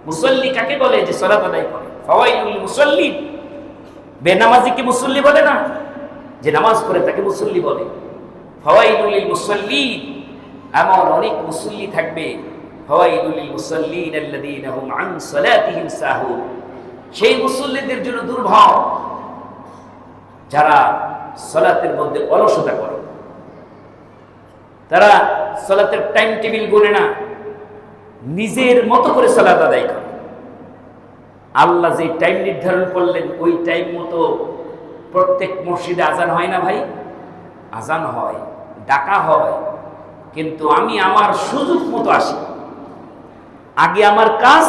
S1: মুসল্লি কাকে বলে? যে সালাত আদায় করে। ফাওয়াইলুল মুসাল্লিন, বেনামাজিকে মুসল্লি বলে না, যে নামাজ পড়ে তাকে মুসল্লি বলে। ফাওয়াইলুল লিল মুসাল্লিন, এমন অনেক মুসল্লি থাকবে। ফাওয়াইলুল লিল মুসাল্লিন আল্লাযীনা হুম আন সালাতিহিম সাহুন, সেই মুসল্লিদের জন্য দুর্ভোগ যারা সালাতের মধ্যে অলসতা করে, তারা সালাতের টাইম টেবিল গুনে না, নিজের মতো করে সালাত আদায় করে। আল্লাহ যে টাইম নির্ধারণ করলেন ওই টাইম মতো প্রত্যেক মসজিদে আজান হয় না ভাই? আজান হয়, ডাকা হয়, কিন্তু আমি আমার সুযোগ মতো আসি। আগে আমার কাজ,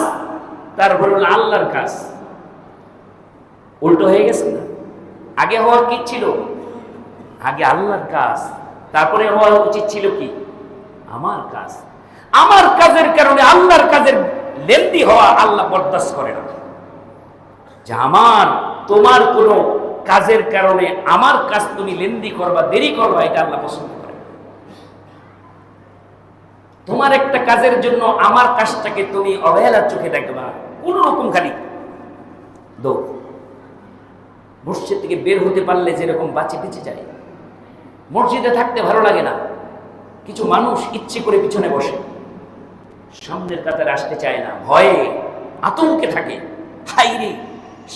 S1: তারপর হলো আল্লাহর কাজ। উল্টো হয়ে গেছে না? আগে হওয়ার কি ছিল? আগে আল্লাহর কাজ, তারপরে হওয়া উচিত ছিল কি? আমার কাজ। আমার কাজের কারণে আল্লাহর কাজের লেন্দি হওয়া আল্লাহ বরদাস্ত করে না। যে আমার তোমার কোনো কাজের কারণে আমার কাজ তুমি লেন্দি করবা, দেরি করবা, এটা আল্লাহ পছন্দ করে। তোমার একটা কাজের জন্য আমার কাজটাকে তুমি অবহেলার চোখে দেখবা, কোন রকম খালি দৌড়, মসজিদ থেকে বের হতে পারলে যেরকম বাঁচে বেঁচে যায়, মসজিদে থাকতে ভালো লাগে না। কিছু মানুষ ইচ্ছে করে পিছনে বসে, সামনের কাতারে আসতে চায় না, ভয়ে আতঙ্কে থাকে। হাইরে,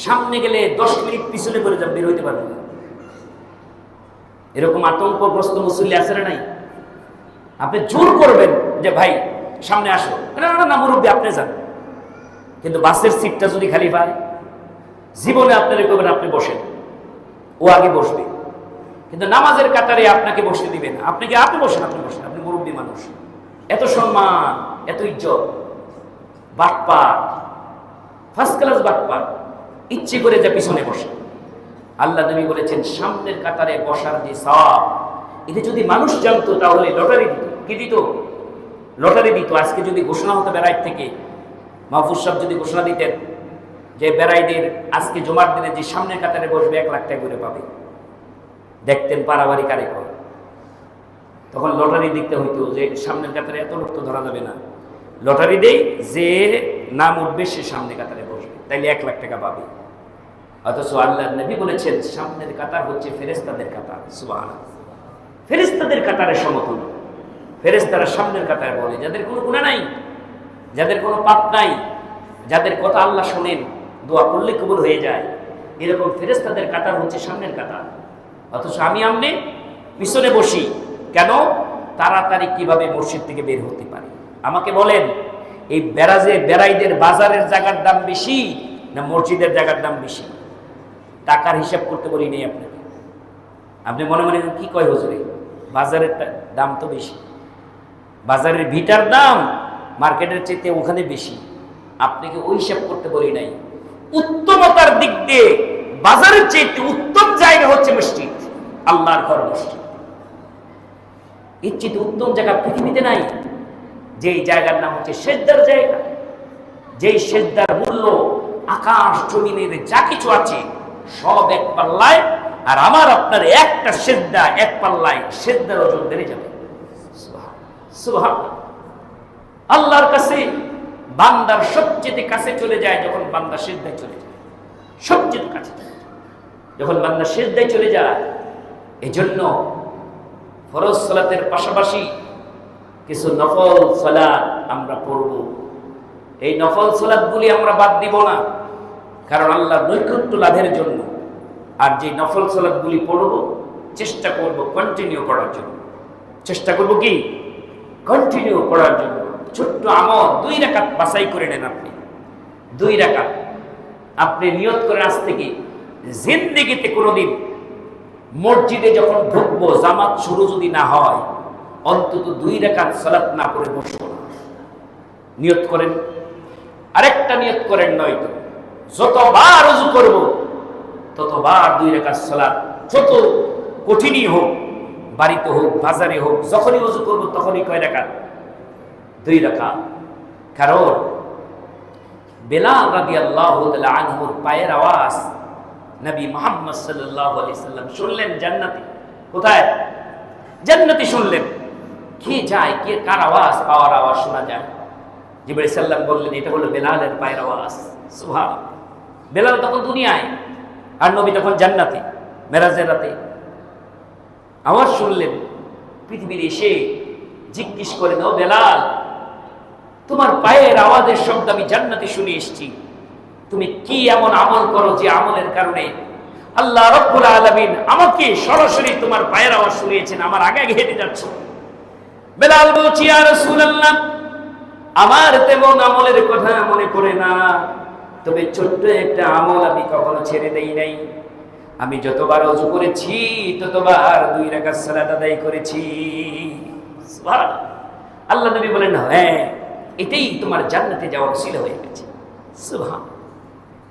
S1: সামনে গেলে 10 মিনিট পিছনে করে যান, বের হইতে পারবে না। এরকম আতঙ্কগ্রস্ত মুসল্লি আছে না নাই? আপনি জোর করবেন যে ভাই সামনে আসো, না না না মুরব্বী আপনি যান, কিন্তু বাসের সিটটা যদি খালি পায়, জীবনে আপনার করবেন আপনি বসেন, ও আগে বসবে। কিন্তু নামাজের কাতারে আপনাকে বসতে দিবেন, আপনি বসেন, আপনি মুরব্বী মানুষ। এত সম্মান, এত ইজ্জত। বাটপার, ফার্স্ট ক্লাস বাটপার, ইচ্ছে করে যা পিছনে বসে। আল্লাহ নবী বলেছেন সামনের কাতারে বসার যে সওয়াব, এটা যদি মানুষ জানতো তাহলে লটারি দিত। কি দিত? লটারি দিত। আজকে যদি ঘোষণা হতো বেড়াইট থেকে, মাহফুজ সাহেব যদি ঘোষণা দিতেন যে বেড়াইদের আজকে জুমার দিনে যে সামনের কাতারে বসবে 1 লাখ টাকা করে পাবে, দেখতেন পারাবারি কারিগর। তখন লটারি দিতে হইতো যে সামনের কাতারে এত লোক তো ধরা যাবে না, লটারি দেই, যে নাম উঠবে সে সামনে কাতারে বসবে, তাইলে 1 লাখ টাকা পাবে। অথচ আল্লাহর নবী বলেছেন সামনের কাতার হচ্ছে ফেরেশতাদের কাতার। সুবহানাল্লাহ, ফেরেশতাদের কাতারের সমতুল্য। ফেরেশতারা সামনের কাতারে বলে, যাদের কোনো গুনাহ নাই, যাদের কোনো পাপ নাই, যাদের কথা আল্লাহ শোনেন, দোয়া করলে কবুল হয়ে যায়, এরকম ফেরেশতাদের কাতার হচ্ছে সামনের কাতার। অথচ আমি আমনে পিছনে বসি কেন? তাড়াতাড়ি কিভাবে মসজিদ থেকে বের হতে পারি। আমাকে বলেন, এই বেড়াইদের বাজারের জায়গার দাম বেশি না মসজিদের জায়গার দাম বেশি? টাকার হিসাব করতে বলি নেই আপনাকে। আপনি মনে মনে কি কয় হুজুরে, বাজারের দাম তো বেশি, বাজারের ভিটার দাম মার্কেটের চাইতে ওখানে বেশি। আপনাকে ওই হিসাব করতে বলি নাই। উত্তমতার দিক দিয়ে বাজারের চাইতে উত্তম জায়গা হচ্ছে মসজিদ, আল্লাহর ঘর মসজিদ। এর চেয়ে উত্তম জায়গা পৃথিবীতে নাই। যেই জায়গার নাম হচ্ছে সেজদার জায়গা, যেই সেজদার মূল্য আকাশ জমিনের যা কিছু আছে সব এক পাল্লায়, আর আমার আপনার একটা সেজদা এক পাল্লায়, সেজদার ওজন বেড়ে যাবে। সুবহানাল্লাহ। আল্লাহর কাছে বান্দার সবচেয়ে কাছে চলে যায় যখন বান্দা সেজদায় চলে যায়, সবচেয়ে কাছে যখন বান্দা সেজদায় চলে যায়। এজন্য ফরজ সালাতের পাশাপাশি কিছু নফল সালাত আমরা পড়ব। এই নফল সালাতগুলি আমরা বাদ দিব না, কারণ আল্লাহর নৈকট্য লাভের জন্য। আর যে নফল সালাতগুলি পড়ব, চেষ্টা করব কন্টিনিউ করার জন্য। চেষ্টা করব কি? কন্টিনিউ করার জন্য। ছোট্ট আমল 2 রাকাত বাছাই করে নেন আপনি। 2 রাকাত আপনি নিয়ত করে আজ থেকে জিন্দেগিতে কোনোদিন মসজিদে যখন ঢুকবো, জামাত শুরু যদি না হয়, অন্তত 2 রাকাত সালাত না পড়ে বসবো না। নিয়ত করেন। আরেকটা নিয়ত করেন, নয়তো যতবার ওযু করব ততবার 2 রাকাত সালাত, যত কঠিনই হোক, বাড়িতে হোক বাজারে হোক, যখনই ওযু করব তখনই কয় রাকাত? 2 রাকাত। কারণ বেলাল রাদিয়াল্লাহু তাআলা আনহুর পায়ের আওয়াজ নবী মুহাম্মদ সাল্লাল্লাহু আলাইহি সাল্লাম শুনলেন জান্নাতে। কোথায়? জান্নাতে শুনলেন। কে যায়, কে কার আওয়াজ, পাওয়ার আওয়াজ শোনা যায়? জিবরাইল সাল্লাম বললেন এটা হলো বেলালের পায়ের আওয়াজ। সুবহানাল্লাহ। বেলাল তখন দুনিয়ায়, আর নবী তখন জান্নাতে, মেরাজের রাতে। আওয়াজ শুনলেন, পৃথিবীর এসে জিজ্ঞেস করেন, ও বেলাল, তোমার পায়ের আওয়াজের শব্দ আমি জান্নাতে শুনে এসেছি, তুমি কি এমন আমল করো যে আমলের কারণে আল্লাহ রাব্বুল আলামিন আমাকে সরাসরি তোমার পায়ের আওয়াজ শুনিয়েছেন, আমার আগে আগে হেঁটে যাচ্ছ? বেলাল বলছি, ইয়া রাসূলুল্লাহ, আমার তেমন আমলের কথা মনে পড়ে না, তবে ছোট্ট একটা আমল আমি কখনো ছেড়ে দেই নাই। আমি যতবার ওযু করেছি ততবার 2 রাকাত সালাত আদায় করেছি। সুবহানাল্লাহ। আল্লাহ নবী বলেন, হ্যাঁ, এটাই তোমার জান্নাতে যাওয়ার ওসিলা হয়ে গেছে। সুবহানাল্লাহ।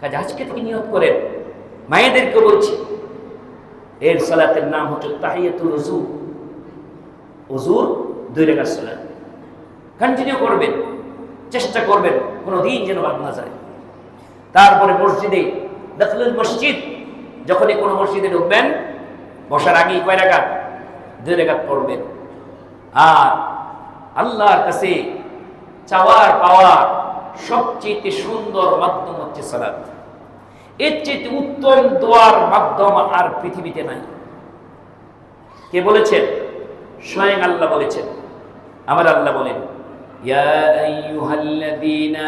S1: কাজে আজকে থেকে নিয়ত করেন। মায়েদেরকে বলছি, এর সালাতের নাম হচ্ছে তাহিয়াতুল ওযু। ওযুর 2 রাকাত সালাত কন্টিনিউ করবেন, চেষ্টা করবেন কোনো দিন যেন বাদ না যায়। তারপরে মসজিদে দাখিলুল মসজিদ, যখনই কোনো মসজিদে ঢুকবেন, বসার আগেই কয় রাকাত? 2 রাকাত পড়বেন। আর আল্লাহর কাছে চাওয়ার পাওয়ার সবচেয়ে সুন্দর মাধ্যম হচ্ছে সালাত। এর চেয়ে উত্তম দোয়ার মাধ্যম আর পৃথিবীতে নাই। কে বলেছেন? স্বয়ং আল্লাহ বলেছেন। আমার আল্লাহ বলেন, ইয়া আইয়ুহাল্লাযীনা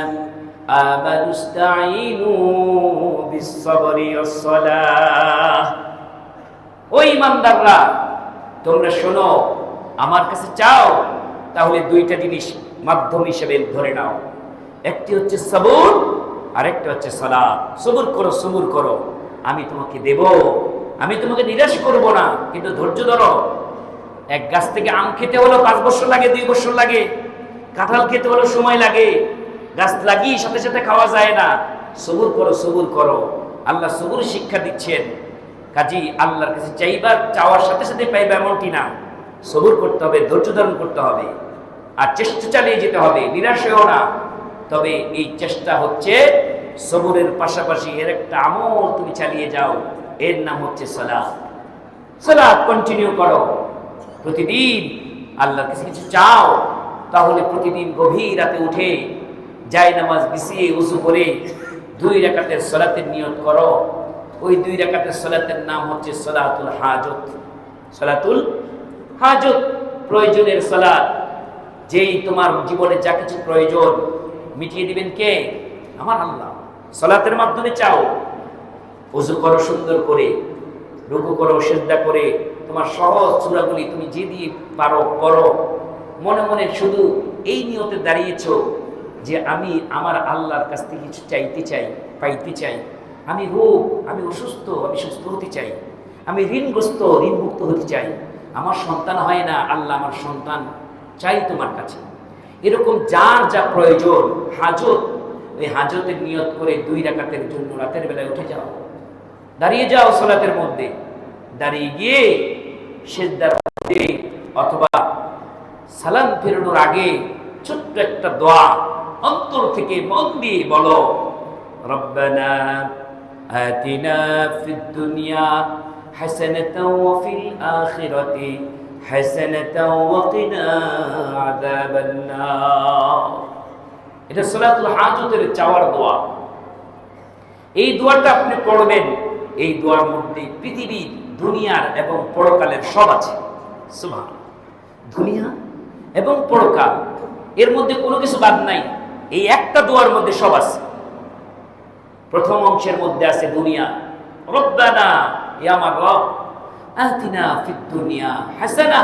S1: আমানুস্তাঈনু বিস-সাবরি ওয়াস-সালাহ। ও ঈমানদাররা, তোমরা শোনো, আমার কাছে চাও, তাহলে দুইটা জিনিস মাধ্যম হিসেবে ধরে নাও। একটি হচ্ছে সবর, আর একটা হচ্ছে সালাত। সবর করো, সবর করো, আমি তোমাকে দেব, আমি তোমাকে নিরাশ করব না, কিন্তু ধৈর্য ধরো। এক গাছ থেকে আম খেতে হলো 5 বছর লাগে, 2 বছর লাগে। কাঁঠাল খেতে হলো সময় লাগে। গাছ লাগিয়ে সাথে সাথে খাওয়া যায় না। সবর করো, সবর করো। আল্লাহ সবর শিক্ষা দিচ্ছেন। কাজী আল্লাহর কাছে চাইবা, চাওয়ার সাথে সাথে পাইবা এমনটি না। সবর করতে হবে, ধৈর্য ধারণ করতে হবে, আর চেষ্টা চালিয়ে যেতে হবে, নিরাশ হও না। তবে এই চেষ্টা হচ্ছে সবরের পাশাপাশি এর একটা আমল তুমি চালিয়ে যাও, এর নাম হচ্ছে সালাত। সালাত কন্টিনিউ করো। প্রতিদিন আল্লাহর কাছে কিছু চাও, তাহলে প্রতিদিন গভীর রাতে উঠে জায় নামাজ বিছিয়ে উযু করে 2 রাকাতের সালাতের নিয়ত করো। ওই 2 রাকাতের সালাতের নাম হচ্ছে সালাতুল হাজত। সালাতুল হাজত, প্রয়োজনের সালাত। যেই তোমার জীবনে যা কিছু প্রয়োজন মিটিয়ে দিবেন কে? আমার আল্লাহ। সালাতের মাধ্যমে চাও। ওযু করো সুন্দর করে, রুকু করো, সিজদা করে, তোমার সহজ সূরাগুলি তুমি যে দিয়ে পারো করো। মনে মনে শুধু এই নিয়তে দাঁড়িয়েছো যে আমি আমার আল্লাহর কাছ থেকে কিছু চাইতে চাই, পাইতে চাই। আমি রোগ, আমি অসুস্থ, আমি সুস্থ হতে চাই। আমি ঋণগ্রস্ত, ঋণমুক্ত হতে চাই। আমার সন্তান হয় না, আল্লাহ আমার সন্তান চাই তোমার কাছে। এরকম যার যা প্রয়োজন, হাজত, ওই হাজতের নিয়ত করে 2 রাকাতের জন্য রাতের বেলায় উঠে যাও, দাঁড়িয়ে যাও সালাতের মধ্যে, দাঁড়িয়ে গিয়ে সিজদার মধ্যে অথবা সালাম ফেরানোর আগে ছোট্ট একটা দোয়া অন্তর থেকে মন দিয়ে বলো, রব্বানা আতিনা ফিদ দুনিয়া হাসানাতাও ওয়া ফিল আখিরাতি হাসানাতাও ওয়া কিনা আযাবান নার। এটা সালাতুল হাজতের চাওয়ার দোয়া। এই দোয়াটা আপনি পড়বেন। এই দোয়ার মধ্যে পৃথিবীর, দুনিয়ার এবং পরকালের সব আছে। সুবহানাল্লাহ। দুনিয়া এবং পরকাল, এর মধ্যে কোনো কিছু বাদ নাই। এই একটা দোয়ার মধ্যে সব আছে। প্রথম অংশের মধ্যে আছে দুনিয়া, রব্বানা, ইয়া আমার রব, আতিনা ফিদ দুনিয়া হাসানা,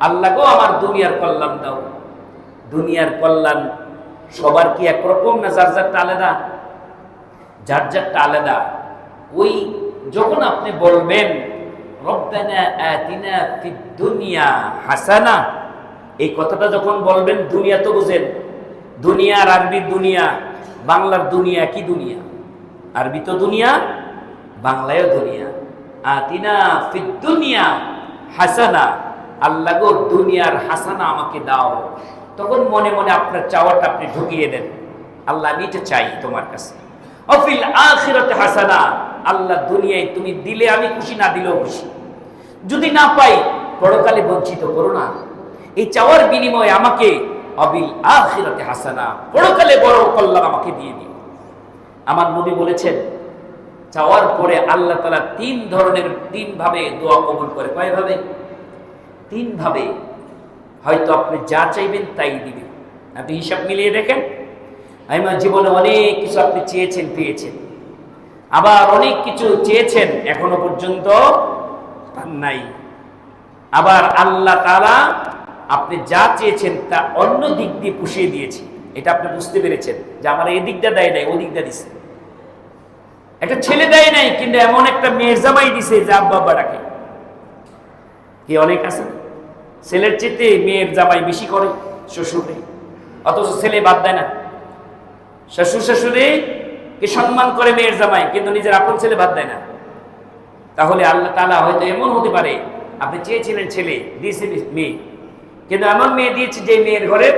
S1: আল্লাহ গো আমার দুনিয়ার কল্যাণ দাও। দুনিয়ার কল্যাণ সবার কি একরকম না? যার যারটা আলাদা, যার যারটা আলাদা। ওই যখন আপনি বলবেন রব্বানা আতিনা ফিদ দুনিয়া হাসানা, এই কথাটা যখন বলবেন, দুনিয়া তো বুঝেন, দুনিয়ার আরবি দুনিয়া, বাংলার দুনিয়া কি দুনিয়া? আরবি তো দুনিয়া, বাংলায়ও দুনিয়া। আতিনা ফিদ দুনিয়া হাসানা, আল্লাহ গো দুনিয়ার হাসানা আমাকে দাও। তখন মনে মনে আপনার চাওয়াটা আপনি ঢুকিয়ে দেন, আল্লাহ আমি এটা চাই তোমার কাছে। অফিল আখিরাতে হাসানা, আল্লাহ দুনিয়ায় তুমি দিলে আমি খুশি, না দিলেও খুশি। যদি না পাই পরকালে বঞ্চিত করো না। এই চাওয়ার বিনিময়ে আমাকে অবিল আখিরাতে হাসানা, পরকালে বড় কল্যাণ আমাকে দিয়ে দিও। আমার নবী বলেছেন, চাওয়ার পরে আল্লাহ তাআলা 3 ধরনের, 3 ভাবে দোয়া কবুল করে। কয় ভাবে? 3 ভাবে। হয়তো আপনি যা চাইবেন তাই দিবেন। আপনি হিসাব মিলিয়ে দেখেন, আমার জীবনে অনেক কিছু আপনি চেয়েছেন, পেয়েছেন। আবার অনেক কিছু চেয়েছেন, এখনো পর্যন্ত পান নাই। আবার আল্লাহ তাআলা আপনি যা চেয়েছেন তা অন্য দিক দিয়ে পুষিয়ে দিয়েছে। এটা আপনি বুঝতে পেরেছেন যে আমার এই দিকটা দেয় নাই, ওই দিকটা দিছে। একটা ছেলে দেয় নাই, কিন্তু এমন একটা মেয়ের জামাই দিছে যে আব্বা আব্বা ডাকে। কি অনেক আছে, ছেলের চেয়ে মেয়ের জামাই বেশি করে শ্বশুরে, অথচ ছেলে বাদ দেয় না। শ্বশুর শাশুড়ি কে সম্মান করে মেয়ের জামাই, কিন্তু নিজের আপন ছেলে বাদ দেয় না। তাহলে আল্লাহ তাআলা হয়তো এমন হতে পারে, আপনি চেয়েছিলেন ছেলে, দিয়েছে মেয়ে, কিন্তু এমন মেয়ে দিয়েছে যে মেয়ের ঘরের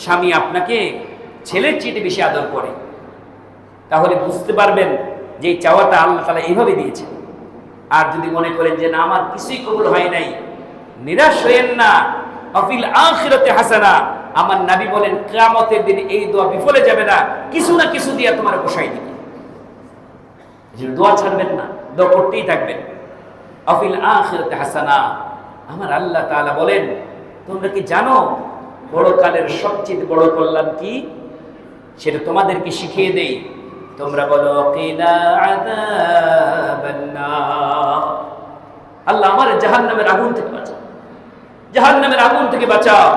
S1: স্বামী আপনাকে ছেলের চেয়ে বেশি আদর করে। তাহলে বুঝতে পারবেন যে এই চাওয়াটা আল্লাহ তাআলা এইভাবে দিয়েছেন। আর যদি মনে করেন যে না আমার কিছুই কবুল হয় নাই, নিরাশ হইেন না। অফিল আখিরাতে হাসানা, আমার নবী বলেন কিয়ামতের দিন এই দোয়া বিফলে যাবে না, কিছু না কিছু দিয়ে তোমার বসাই দিবে। দোয়া ছাড়বেন না, দোয়া করতেই থাকবেন। আফিল আখিরাতি হাসানা, আমার আল্লাহ তাআলা বলেন, তোমরা কি জানো পরকালের সবচেয়ে বড় কল্যাণ কি? সেটা তোমাদেরকে শিখিয়ে দেই। তোমরা বলো কিনা আযাবান্নার, আল্লাহ আমার জাহান্নামের আগুন থেকে বাঁচাও, জাহান্নামের আগুন থেকে বাঁচাও।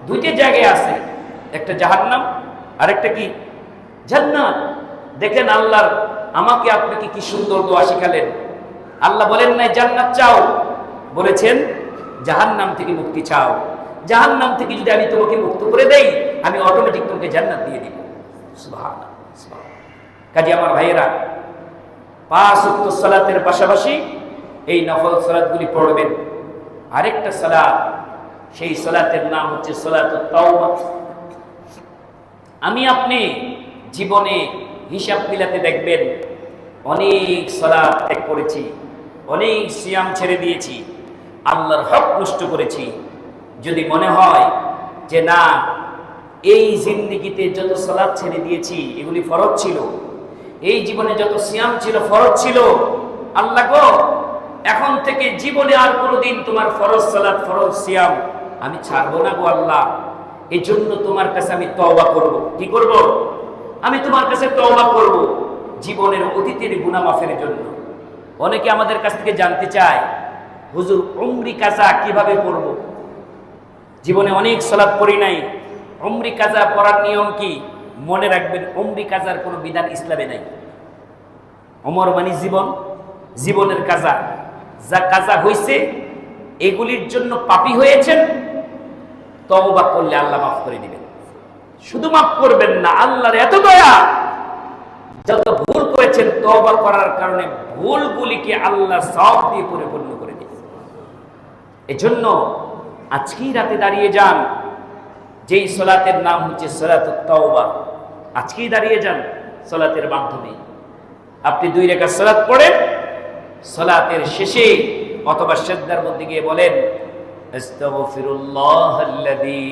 S1: দুইটা জায়গায় আছে, একটা জাহান্নাম আর একটা কি জান্নাত। দেখেন আল্লাহর আমাকে আপনাকে কি সুন্দর দোয়া শিখালেন। আল্লাহ বলেন নাই জান্নাত চাও, বলেছেন জাহান্নাম থেকে মুক্তি চাও। জাহান্নাম থেকে যদি আমি তোমাকে মুক্ত করে দেই, আমি অটোমেটিক তোমাকে জান্নাত দিয়ে দিব। সুবহানাল্লাহ, সুবহানাল্লাহ। কাজে আমার ভাইয়েরা, 5 ওয়াক্ত সালাতের পাশাপাশি এই নফল সালাতগুলি পড়বেন। আরেকটা সালাত, সেই সালাতের নাম হচ্ছে সালাতুত তাওবা। আমি আপনি জীবনে হিসাব মিলাতে দেখবেন অনেক সালাত ত্যাগ করেছি, অনেক সিয়াম ছেড়ে দিয়েছি, আল্লাহর হক নষ্ট করেছি। যদি মনে হয় যে না, এই জিন্দেগিতে যত সালাত ছেড়ে দিয়েছি এগুলি ফরজ ছিল, এই জীবনে যত সিয়াম ছিল ফরজ ছিল, আল্লাহ গো এখন থেকে জীবনে আর কোনোদিন তোমার ফরজ সালাত ফরজ সিয়াম আমি ছাড়বো না গো আল্লাহ। এই জন্য তোমার কাছে আমি তওবা করব। কি করব? আমি তোমার কাছে তওবা করব জীবনের অতীতের গুনাহ মাফের জন্য। অনেকে আমাদের কাছ থেকে জানতে চায়, হুজুর উমরি কাজা কিভাবে করব? জীবনে অনেক সালাত পড়ি নাই, উমরি কাজা পড়ার নিয়ম কি? মনে রাখবেন, উমরি কাজার কোনো বিধান ইসলামে নাই। ওমর মানে জীবন, জীবনের কাজা, যা কাজা হয়েছে এগুলির জন্য পাপী হয়েছেন, তওবা করলে আল্লাহ মাফ করে দিবেন। শুধু মাফ করবেন না, আল্লাহর এত দয়া, যত ভুল করেছেন তওবা করার কারণে ভুলগুলিকে আল্লাহ সওয়াব দিয়ে পরিপূর্ণ করে দিবেন। এজন্য আজকেই রাতে দাঁড়িয়ে যান, যেই সালাতের নাম হচ্ছে সালাতুত তাওবা। আজকেই দাঁড়িয়ে যান সালাতের মাধ্যমে। আপনি 2 রাকাত সালাত পড়েন, সালাতের শেষে অথবা সিজদার মধ্যে গিয়ে বলেন আস্তাগফিরুল্লাহাল্লাযী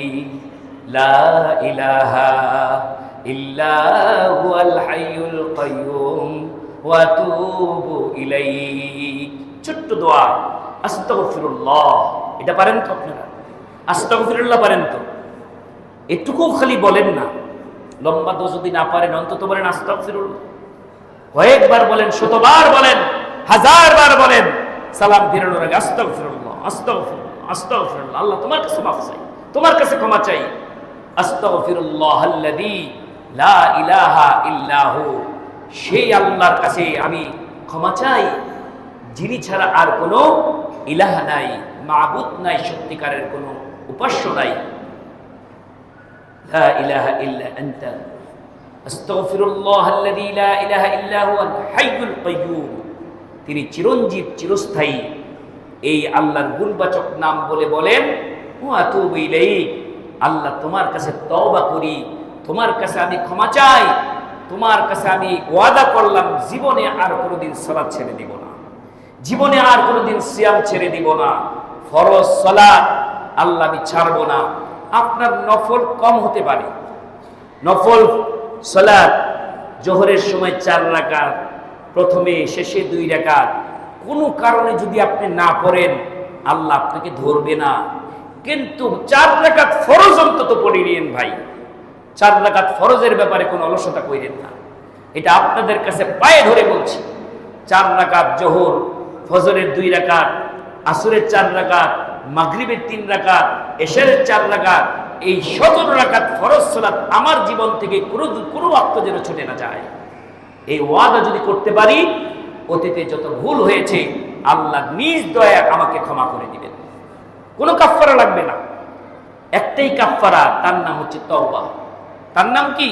S1: লা ইলাহা ইল্লা হুয়াল হাইয়ুল কাইয়্যুম ওয়া আতুবু ইলাইহি। ছোট্ট দোয়া আস্তাগফিরুল্লাহ, এটা পারেন তো আপনারা? আস্তাগফিরুল্লাহ পারেন তো? এটুকু খালি বলেন না, লম্বা দোয়া যদি না পারেন অন্তত বলেন আস্তাগফিরুল্লাহ। কয়েকবার বলেন, 100 বার বলেন, 1000 বার বলেন। সালাম ফিরানোর আগে আস্তাগফিরুল্লাহ, আস্তাগফিরুল্লাহ, আস্তাগফিরুল্লাহ। আল্লাহ তোমার কাছে মাফ চাই, তোমার কাছে ক্ষমা চাই। আস্তাগফিরুল্লাহাল্লাযী লা ইলাহা ইল্লা হু, সেই আল্লাহর কাছে আমি ক্ষমা চাই যিনি ছাড়া আর কোনো ইলাহ নাই, মাবুদ নাই, সত্যিকারের কোনো উপাস্য নাই। লা ইলাহা ইল্লা আনতা আস্তাগফিরুল্লাহাল্লাযী লা ইলাহা ইল্লা হুয়াল হাইয়ুল কাইয়্যুম। তিনি চিরঞ্জীব, চিরস্থায়ী। এই আল্লাহর গুণবাচক নাম বলে বলেন ওয়া আতুবু ইলাইহি, আল্লাহ তোমার কাছে তওবা করি, তোমার কাছে আমি ক্ষমা চাই, তোমার কাছে আমি ওয়াদা করলাম জীবনে আর কোনোদিন সালাত ছেড়ে দিব না, জীবনে আর কোনোদিন সিয়াম ছেড়ে দিব না। ফরজ সালাত আল্লাহ আমি ছাড়বো না। আপনার নফল কম হতে পারে, নফল সালাত জোহরের সময় 4 রাকাত, প্রথমে শেষে 2 রাকাত, কোনো কারণে যদি আপনি না পড়েন আল্লাহ আপনাকে ধরবে না। কিন্তু 4 রাকাত ফরজ অন্তত পড়ে নিন ভাই। 4 রাকাত ফরজের ব্যাপারে কোনো অলসতা কইরেন না, এটা আপনাদের কাছে পায়ে ধরে বলছি। 4 রাকাত জোহর, ফজরের 2 রাকাত, আসরের 4 রাকাত, মাগরিবের 3 রাকাত, এশারের 4 রাকাত, এই 17 রাকাত ফরজ সালাত আমার জীবন থেকে কোনো ওয়াক্ত যেন ছুটে না যায়। এই ওয়াদা যদি করতে পারি, অতীতে যত ভুল হয়েছে আল্লাহ নিজ দয়া আমাকে ক্ষমা করে দিবেন। কোনো কাফফারা লাগবে না, একটাই কাফফারা, তার নাম হচ্ছে তওবা। তার নাম কি?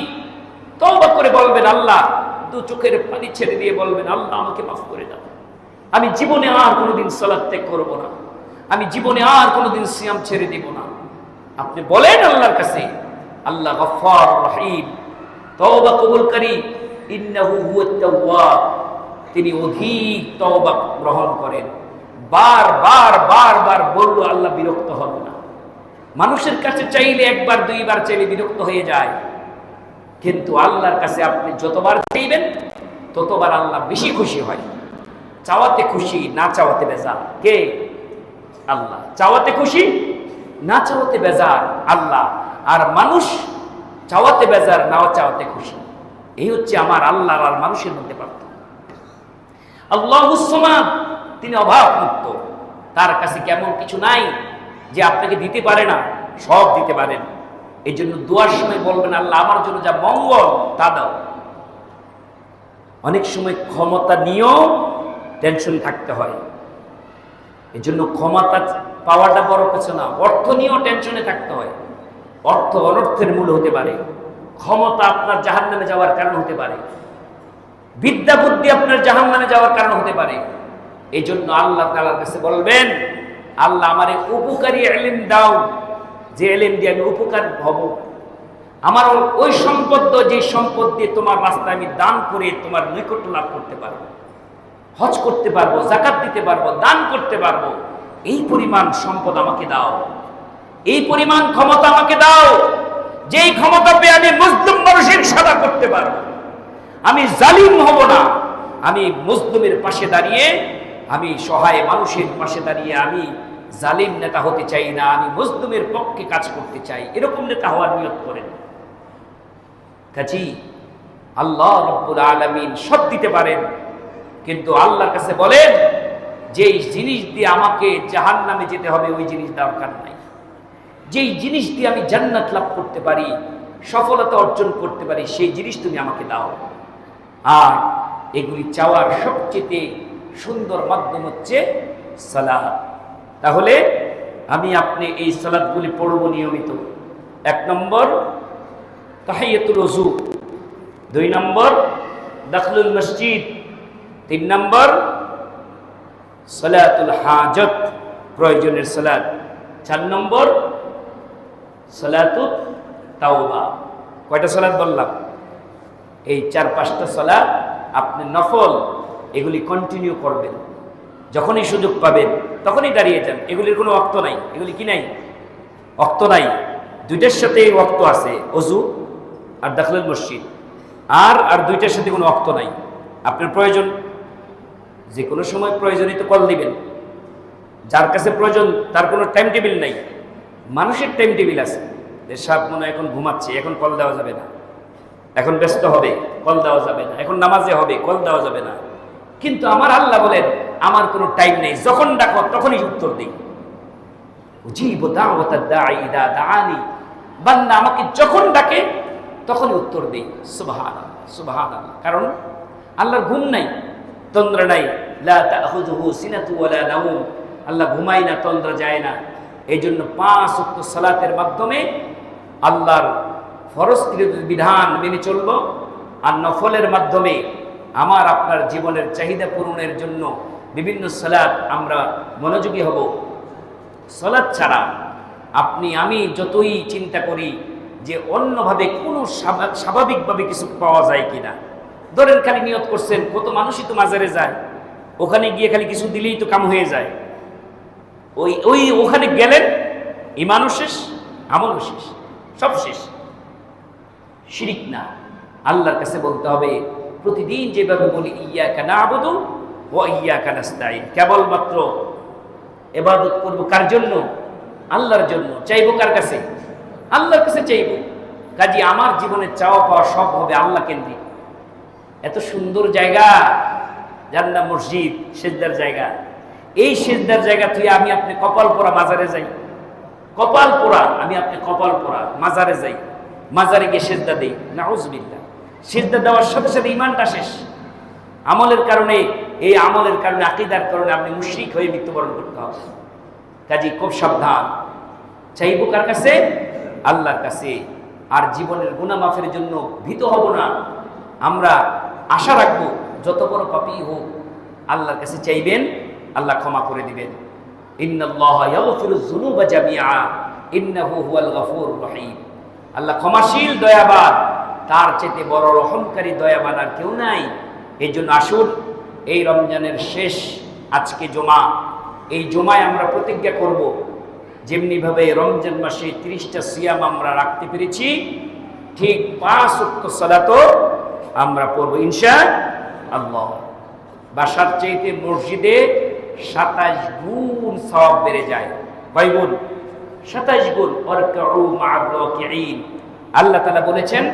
S1: তওবা করে বলবেন আল্লাহ, 2 চোখের পানি ছেড়ে দিয়ে বলবেন আল্লাহ আমাকে মাফ করে দাও, আমি জীবনে আর কোনোদিন সালাত ত্যাগ করব না, আমি জীবনে আর কোনোদিন সিয়াম ছেড়ে দিব না। আপনি বলেন আল্লাহর কাছে, আল্লাহ গফফার রহিম, তওবা কবুলকারী, ইন্নাহু হুয়াত তাওয়াব, তিনি অধিক তওবা গ্রহণ করেন। বারবার বললো আল্লাহ বিরক্ত হন না। মানুষের কাছে চাইলে 1 বার 2 বার চাইলে বিরক্ত হয়ে যায়, কিন্তু আল্লাহর কাছে আপনি যতবার চাইবেন ততবার আল্লাহ বেশি খুশি হয়। চাওয়াতে খুশি, না চাওয়াতে বেজার কে? আল্লাহ। চাওয়াতে খুশি, না চাওয়াতে বেজার আল্লাহ। আর মানুষ চাওয়াতে বেজার, না চাওয়াতে খুশি। এই হচ্ছে আমার আল্লাহ আর মানুষের মধ্যে পার্থক্য। আল্লাহুস সামাদ, তিনি অভাব মুক্ত। তার কাছে কেমন কিছু নাই যে আপনাকে দিতে পারে না, সব দিতে পারেন। এই জন্য দোয়ার সময় বলবেন, আল্লাহ আমার জন্য যা মঙ্গল তা দাও। অনেক সময় ক্ষমতা নিয়েও টেনশন থাকতে হয়। এই জন্য ক্ষমতা পাওয়াটা বড় কিছু না, অর্থ নিয়েও টেনশনে থাকতে হয়। অর্থ অনর্থের মূল হতে পারে, ক্ষমতা আপনার জাহান্নামে যাওয়ার কারণ হতে পারে, বিদ্যা বুদ্ধি আপনার জাহান্নামে যাওয়ার কারণ হতে পারে। এই জন্য আল্লাহ তাআলার কাছে বলবেন, আল্লাহ আমারে উপকারী ইলম দাও, যে ইলম দিয়ে আমি উপকার হব। আমার ওই সম্পদ, যে সম্পদ দিয়ে তোমার রাস্তায় আমি দান করে তোমার নৈকট্য লাভ করতে পারবো, হজ করতে পারবো, যাকাত দিতে পারবো, দান করতে পারবো। এই পরিমাণ সম্পদ আমাকে দাও, এই পরিমাণ ক্ষমতা আমাকে দাও, যেই ক্ষমতা পেয়ে আমি মুসলিম মানুষের সেবা করতে পারবো। আমি জালিম হব না, আমি মুসলিমের পাশে দাঁড়িয়ে, আমি সহায় মানুষের পাশে দাঁড়িয়ে, আমি জালিম নেতা হতে চাই না, আমি মুসলিমের পক্ষে কাজ করতে চাই। এরকম নেতা হওয়ার নিয়ত করেন। কাজী আল্লাহ রাব্বুল আলামিন সব দিতে পারেন, কিন্তু আল্লাহর কাছে বলেন, যেই জিনিস দিয়ে আমাকে জাহান্নামে যেতে হবে ওই জিনিস দরকার নাই। যেই জিনিস দিয়ে আমি জান্নাত লাভ করতে পারি, সফলতা অর্জন করতে পারি, সেই জিনিস তুমি আমাকে দাও। আর এগুলি চাওয়ার সবচেয়ে সুন্দর মাধ্যম হচ্ছে সালাত। তাহলে আমি আপনি এই সালাতগুলি পড়ব নিয়মিত। 1 নম্বর তাহিয়াতুল ওযু, 2 নম্বর দাখলুল মসজিদ, 3 নম্বর সালাতুল হাজত, প্রয়োজনের সালাত, 4 নম্বর সালাতুত তাওবা। কয়টা সালাত বললাম? এই 4-5টা সালাত আপনি নফল, এগুলি কন্টিনিউ করবেন। যখনই সুযোগ পাবেন তখনই দাঁড়িয়ে যান। এগুলির কোনো ওয়াক্ত নাই। এগুলি কি নাই? ওয়াক্ত নাই। দুইটার সাথে ওয়াক্ত আছে, ওযু আর দাখলুল মসজিদ। আর দুইটার সাথে কোনো ওয়াক্ত নাই। আপনার প্রয়োজন, যে কোনো সময় প্রয়োজনই তো কল দিবেন। যার কাছে প্রয়োজন তার কোনো টাইম টেবিল নাই। মানুষের টাইম টেবিল আছে, যে সাপ মনে এখন ঘুমাচ্ছে, এখন কল দেওয়া যাবে না, এখন ব্যস্ত হবে, কল দেওয়া যাবে না, এখন নামাজে হবে, কল দেওয়া যাবে না। কিন্তু আমার আল্লাহ বলেন, আমার কোনো টাইম নেই, যখন ডাকো তখনই উত্তর দিই। উজিবু দাওয়াতাদ দাঈ ইযা দাআনি, বান্দা আমাকে যখন ডাকে তখনই উত্তর দিই। সুবহানাল্লাহ, সুবহানাল্লাহ। কারণ আল্লাহর ঘুম নাই, তন্দ্রা নাই। লা তাখুযুহু সিনাতু ওয়ালা নাওম, আল্লাহ ঘুমায় না, তন্দ্রা যায় না। এই জন্য 5 ওয়াক্ত সালাতের মাধ্যমে আল্লাহর ফরজকৃত বিধান মেনে চলব, আর নফলের মাধ্যমে আমার আপনার জীবনের চাহিদা পূরণের জন্য বিভিন্ন সালাত আমরা মনোযোগী হব। সালাত ছাড়া আপনি আমি যতই চিন্তা করি যে অন্যভাবে কোনো স্বাভাবিকভাবে কিছু পাওয়া যায় কিনা, ধরেন খালি নিয়ত করছেন, কত মানুষই তো মাজারে যায়, ওখানে গিয়ে খালি কিছু দিলেই তো কাম হয়ে যায়। ওখানে গেলেন, ঈমানও শেষ, আমলও শেষ, সব শেষ। শিরিক না। আল্লাহর কাছে বলতে হবে প্রতিদিন যেভাবে বলি, ইয়্যাকা না'বুদু ওয়া ইয়্যাকা নাস্তাঈন, কেবলমাত্র ইবাদত করব কার জন্য? আল্লাহর জন্য। চাইবো কার কাছে? আল্লাহর কাছে চাইব। কাজী আমার জীবনে চাওয়া পাওয়া সব হবে আল্লাহ কেন্দ্রিক। এত সুন্দর জায়গা, জান্নাত মসজিদ, সিজদার জায়গা। এই সিজদার জায়গা তুই আমি আপনি কপাল পোড়া মাজারে যাই, কপাল পোড়া আমি আপনি কপাল পোড়া মাজারে যাই, মাজারে গিয়ে সিজদা দেই, নাউজুবিল্লাহ। সিজদা দেওয়ার সাথে সাথে ঈমানটা শেষ। আমলের কারণে, এই আমলের কারণে, আকীদার কারণে আপনি মুশরিক হয়ে মৃত্যুবরণ করতে হবে। কাজী খুব সাবধান। চাইবো কার কাছে? আল্লাহর কাছে। আর জীবনের গুনাহ মাফের জন্য ভীত হব না। আমরা আশা রাখবো যত বড় পাপী হোক আল্লাহর কাছে চাইবেন, আল্লাহ ক্ষমা করে দিবেন। ইন্নাল্লাহা ইয়াগফিরুয যুনুবা জামিআ ইন্নাহু হুয়াল গফুরুর রহিম। আল্লাহ ক্ষমাশীল, দয়াবান, তার চেয়ে বড় রহমকারী দয়াবান আর কেউ নাই। এই জন্য আসুন, এই রমজানের শেষ আজকে জুমা, এই জুমায় আমরা প্রতিজ্ঞা করব, যেমনিভাবে রমজান মাসে 30টা সিয়াম আমরা রাখতে পেরেছি, ঠিক 5 ওয়াক্ত সালাতও আমরা পড়ব ইনশাআল্লাহ। আল্লাহ, বাসার চাইতে মসজিদে 27 গুণ সওয়াব বেড়ে যায়। কয় গুণ? 27 গুণ। ওয়ারকাউ মা'আর রাকিঈন, আল্লাহ তাআলা বলেছেন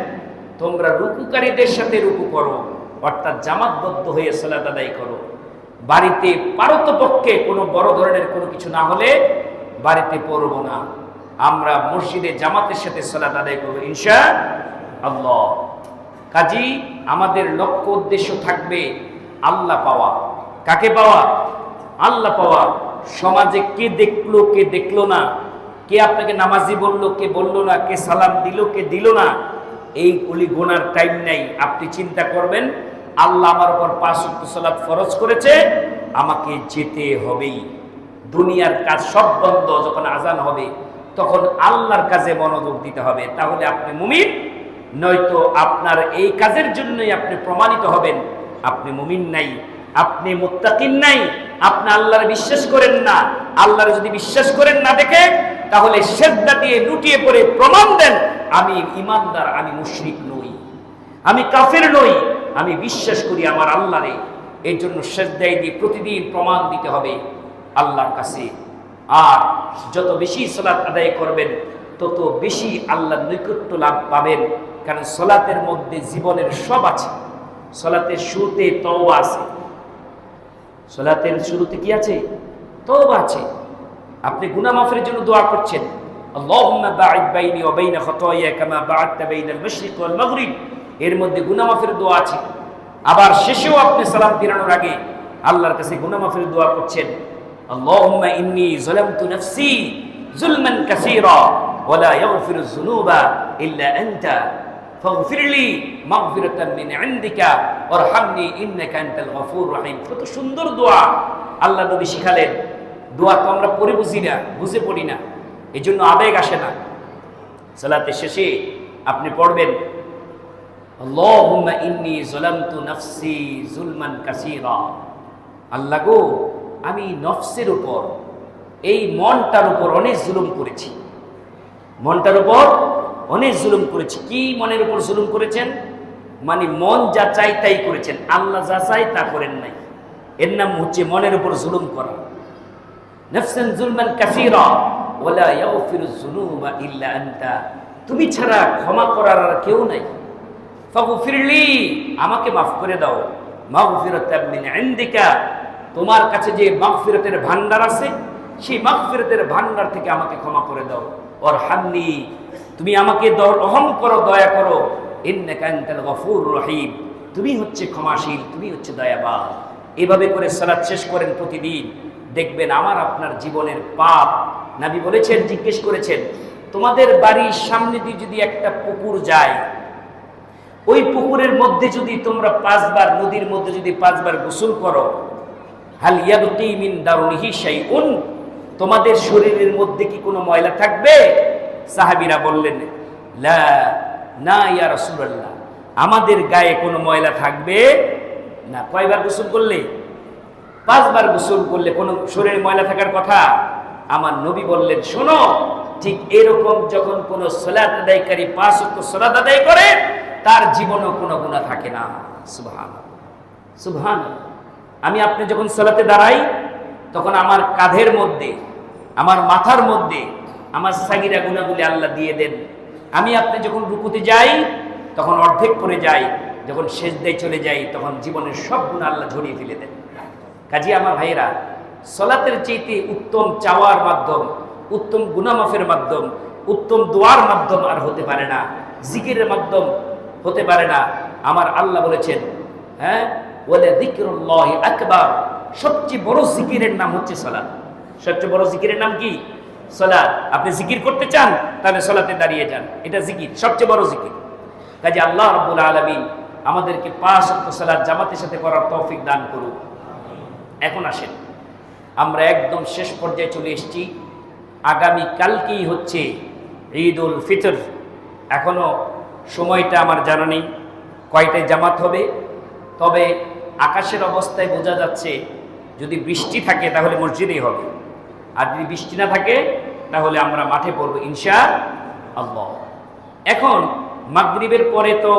S1: তোমরা রুকুকারীদের সাথে রুকু করো, অর্থাৎ জামাতবদ্ধ হয়ে সালাত আদায় করো। বাড়িতে পারতপক্ষে কোনো বড় ধরনের কোনো কিছু না হলে বাড়িতে পড়ব না, আমরা মসজিদে জামাতের সাথে সালাত আদায় করব ইনশাআল্লাহ। কাজী আমাদের লক্ষ্য উদ্দেশ্য থাকবে আল্লাহ পাওয়া। কাকে পাওয়া? আল্লাহ পাওয়া। সমাজে কে দেখলো কে দেখলো না, কে আপনাকে নামাজি বললো কে বললো না, কে সালাম দিল কে দিল না, এই গুলি গোনার টাইম নাই। আপনি চিন্তা করবেন আল্লাহ আমার উপর 5 ওয়াক্ত সালাত ফরজ করেছে, আমাকে যেতে হবেই। দুনিয়ার কাজ সব বন্ধ, যখন আজান হবে তখন আল্লাহর কাজে মনোযোগ দিতে হবে। তাহলে আপনি মুমিন, নয়তো আপনার এই কাজের জন্যই আপনি প্রমাণিত হবেন আপনি মুমিন নাই, আপনি মুত্তাকিন নাই, আপনি আল্লাহর বিশ্বাস করেন না। আল্লাহর যদি বিশ্বাস করেন না দেখে, তাহলে সেজদা দিয়ে লুটিয়ে পড়ে প্রমাণ দেন আমি ঈমানদার, আমি মুশরিক নই, আমি কাফের নই, আমি বিশ্বাস করি আমার আল্লাহরে। এই জন্য সেজদায় দিয়ে প্রতিদিন প্রমাণ দিতে হবে আল্লাহর কাছে। আর যত বেশি সালাত আদায় করবেন তত বেশি আল্লাহর নৈকট্য লাভ পাবেন। কারণ সালাতের মধ্যে জীবনের সব আছে। সালাতের শুরুতে তওবা আছে। সালাতের শুরুতে কি আছে? তওবা আছে। আপনি গুনাহ মাফের জন্য দোয়া করছেন, আল্লাহুম্মা বা'id বাইনি ওয়া বাইনা খাতায়া কামা বা'adta বাইনাল মাশরিক ওয়াল মাগরিব, এর মধ্যে গুনাহ মাফের দোয়া আছে। আবার শেষেও আপনি সালাম ফিরানোর আগে আল্লাহর কাছে গুনাহ মাফের দোয়া করছেন, আল্লাহুম্মা ইন্নী যালামতু নাফসি যুলমান কাসীরা ওয়া লা ইয়াগফিরুয যুনুবা ইল্লা আনতা ফাগফিরলি মাগফিরাতাম মিন ইনদিকা ওয়ারহামনি ইন্নাকা আনতাল গফুরুর রহিম। কত সুন্দর দোয়া আল্লাহ নবী শিখালেন। দোয়া তো আমরা পড়ে বুঝি না, বুঝে পড়ি না, এই জন্য আবেগ আসে না। সালাতের শেষে আপনি পড়বেন, আল্লাহুম্মা ইন্নী যালামতু নাফসি যুলমান কাসীরা, আল্লাহ গো আমি নফসের উপর, এই মনটার উপর অনেক জুলুম করেছি, মনটার উপর অনেক জুলুম করেছি। কি মনের উপর জুলুম করেছেন? মানে মন যা চাই তাই করেছেন, আল্লাহ যা চাই তা করেন নাই। এর নাম হচ্ছে মনের উপর জুলুম করা। নাফসান যুলমান কাসীরা ওয়া লা ইয়াগফিরুয যুনুবা ইল্লা আনতা, তুমি ছাড়া ক্ষমা করার আর কেউ নাই। ফাগফিরলি, আমাকে মাফ করে দাও, মাগফিরাতাম মিন ইনদিকা, তোমার কাছে যে মাগফিরাতের ভান্ডার আছে সেই মাগফিরাতের ভান্ডার থেকে আমাকে ক্ষমা করে দাও। ওয়ারহামনি, তুমি আমাকে রহম করো, দয়া করো, ইন্নাকা আনতাল গফুরুর রহিম, তুমি হচ্ছে ক্ষমাশীল, তুমি হচ্ছে দয়াবান। এভাবে করে সালাত শেষ করেন প্রতিদিন, দেখবেন আমার আপনার জীবনের পাপ। নবী বলেছেন, জিজ্ঞেস করেছেন, তোমাদের বাড়ির সামনে দিয়ে যদি একটা পুকুর যায়, ওই পুকুরের মধ্যে যদি তোমরা 5 বার, নদীর মধ্যে যদি 5 বার গোসল করো, হাল ইয়াবকি মিন দারুনিহি শাইউন, তোমাদের শরীরের মধ্যে কি কোনো ময়লা থাকবে? সাহাবীরা বললেন, লা, না ইয়া রাসূলুল্লাহ, আমাদের গায়ে কোনো ময়লা থাকবে না। কয়বার গোসল করলে? 5 বার গোসল করলে কোনো শরীরে ময়লা থাকার কথা? আমার নবী বললেন, শোনো, ঠিক এরকম যখন কোনো সালাত আদায়কারী 5 ওয়াক্ত সালাত আদায় করে, তার জীবনেও কোনো গুনাহ থাকে না। সুবহানাল্লাহ, সুবহানাল্লাহ। আমি আপনি যখন সালাতে দাঁড়াই, তখন আমার কাঁধের মধ্যে, আমার মাথার মধ্যে আমার সাগীরা গুনাহগুলি আল্লাহ দিয়ে দেন। আমি আপনি যখন রুকুতে যাই তখন অর্ধেক করে যাই, যখন সেজদায় চলে যাই তখন জীবনের সব গুনাহ আল্লাহ ঝরিয়ে ফেলে দেন। কাজী আমার ভাইয়েরা, সালাতের চাইতে উত্তম চাওয়ার মাধ্যম, উত্তম গুনাহ মাফের মাধ্যম, উত্তম দোয়ার মাধ্যম আর হতে পারে না, জিকিরের মাধ্যম হতে পারে না। আমার আল্লাহ বলেছেন, হ্যাঁ, ওয়ালা যিকরুল্লাহি আকবার, সবচেয়ে বড় জিকিরের নাম হচ্ছে সালাত। সবচেয়ে বড় জিকিরের নাম কি? সালাত। আপনি জিকির করতে চান, তাহলে সালাতে দাঁড়িয়ে যান, এটা জিকির, সবচেয়ে বড় জিকির। কাজে আল্লাহ রাব্বুল আলামিন আমাদেরকে 5 ওয়াক্ত সালাত জামাতের সাথে করার তৌফিক দান করুন। এখন আসেন, আমরা একদম শেষ পর্যায়ে চলে এসেছি। আগামী কালকেই হচ্ছে ঈদুল ফিতর। এখনো সময়টা আমার জানা নেই কয়টায় জামাত হবে, তবে আকাশের অবস্থায় বোঝা যাচ্ছে যদি বৃষ্টি থাকে তাহলে মসজিদেই হবে, আর যদি বৃষ্টি না থাকে তাহলে আমরা মাঠে পড়ব ইনশাআল্লাহ। এখন মাগরিবের পরে তো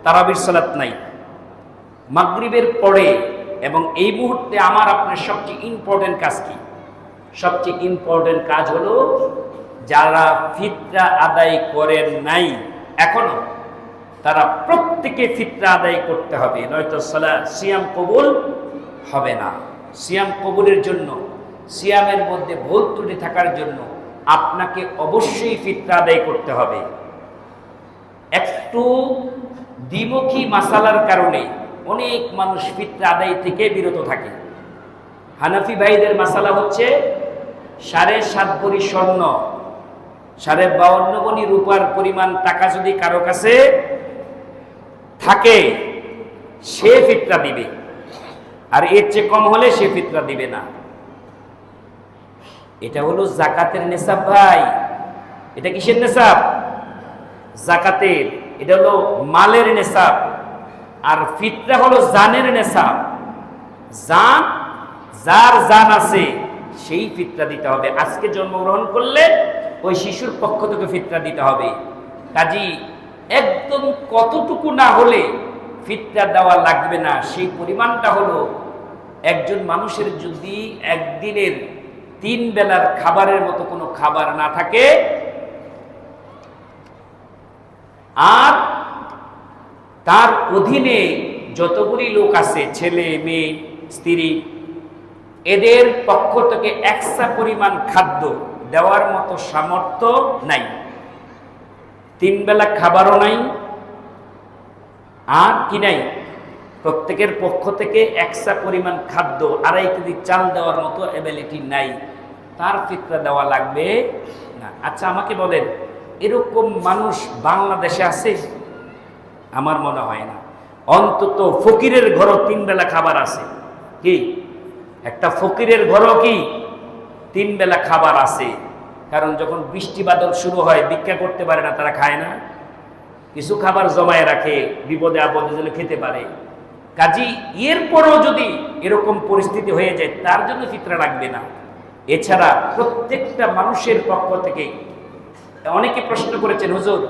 S1: তারাবির সালাত নাই, মাগরিবের পরে এবং এই মুহূর্তে আমার আপনার সবচেয়ে ইম্পর্টেন্ট কাজ কি? সবচেয়ে ইম্পর্টেন্ট কাজ হলো যারা ফিতরা আদায় করেন নাই এখনো, তারা প্রত্যেকে ফিতরা আদায় করতে হবে, নয়তো সিয়াম কবুল হবে না। সিয়াম কবুলের জন্য, সিয়ামের মধ্যে ভুল ত্রুটি থাকার জন্য আপনাকে অবশ্যই ফিতরা আদায় করতে হবে। একটু দ্বিমুখী মাসালার কারণে অনেক মানুষ ফিতরা আদায় থেকে বিরত থাকে। হানাফি ভাইদের মাসালা হচ্ছে 7.5 ভরি স্বর্ণ, 52 ভরি রূপার পরিমাণ টাকা যদি কারো কাছে থাকে সে ফিতরা দিবে, আর এর চেয়ে কম হলে সে ফিতরা দিবে না। এটা হলো যাকাতের নেশাব ভাই। এটা কিসের নেশাব? যাকাতের। এটা হলো মালের নেশাব, আর ফিতরা হলো জানের নেশাব। জান, যার জান আছে সেই ফিতরা দিতে হবে। আজকে জন্মগ্রহণ করলে ওই শিশুর পক্ষ থেকে ফিতরা দিতে হবে। কাজী একদম কতটুকু না হলে ফিতরা দেওয়া লাগবে না, সেই পরিমাণটা হলো একজন মানুষের যদি একদিনের 3 বেলার খাবারের মতো কোনো খাবার না থাকে, আর তার অধীনে যতগুলি লোক আছে, ছেলে মেয়ে স্ত্রী, এদের পক্ষ থেকে এক্সট্রা পরিমাণ খাদ্য দেওয়ার মতো সামর্থ্য নাই, 3 বেলা খাবারও নাই, আর কি নাই, প্রত্যেকের পক্ষ থেকে এক্সট্রা পরিমাণ খাদ্য 2.5 কেজি চাল দেওয়ার মতো এবিলিটি নাই, তার ফিতরা দেওয়া লাগবে না। আচ্ছা আমাকে বলেন, এরকম মানুষ বাংলাদেশে আছে? আমার মনে হয় না। অন্তত ফকিরের ঘরও 3 বেলা খাবার আছে। কি একটা ফকিরের ঘরও কি 3 বেলা খাবার আছে? কারণ যখন বৃষ্টি বাদল শুরু হয়, ভিক্ষা করতে পারে না, তারা খায় না, কিছু খাবার জমায় রাখে, বিপদে আপদে যেন খেতে পারে। কাজী এরপরও যদি এরকম পরিস্থিতি হয়ে যায়, তার জন্য ফিতরা লাগবে না। এছাড়া প্রত্যেকটা মানুষের পক্ষ থেকে, অনেকে প্রশ্ন করেছেন, হুজুর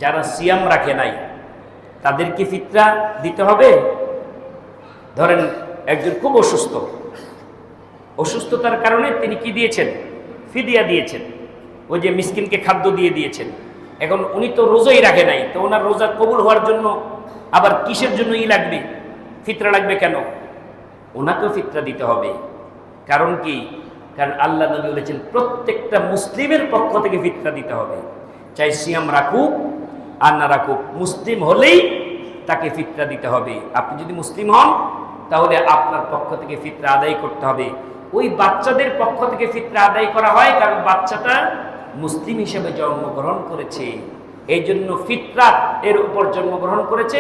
S1: যারা সিয়াম রাখে নাই তাদের কি ফিতরা দিতে হবে? ধরেন একজন খুব অসুস্থ, অসুস্থতার কারণে তিনি কি দিয়েছেন? ফিদিয়া দিয়েছেন, ওই যে মিসকিনকে খাদ্য দিয়ে দিয়েছেন। এখন উনি তো রোজাই রাখে নাই, তো ওনার রোজা কবুল হওয়ার জন্য আবার কিসের জন্য লাগবে ফিতরা? লাগবে কেন? ওনাকেও ফিতরা দিতে হবে। কারণ কি? কারণ আল্লাহ নবী বলেছেন প্রত্যেকটা মুসলিমের পক্ষ থেকে ফিতরা দিতে হবে, চাই সিয়াম রাখুক আর না রাখুক, মুসলিম হলেই তাকে ফিতরা দিতে হবে। আপনি যদি মুসলিম হন তাহলে আপনার পক্ষ থেকে ফিতরা আদায় করতে হবে। ওই বাচ্চাদের পক্ষ থেকে ফিতরা আদায় করা হয় কারণ বাচ্চাটা মুসলিম হিসেবে জন্মগ্রহণ করেছে, এই জন্য ফিতরা এর উপর জন্মগ্রহণ করেছে,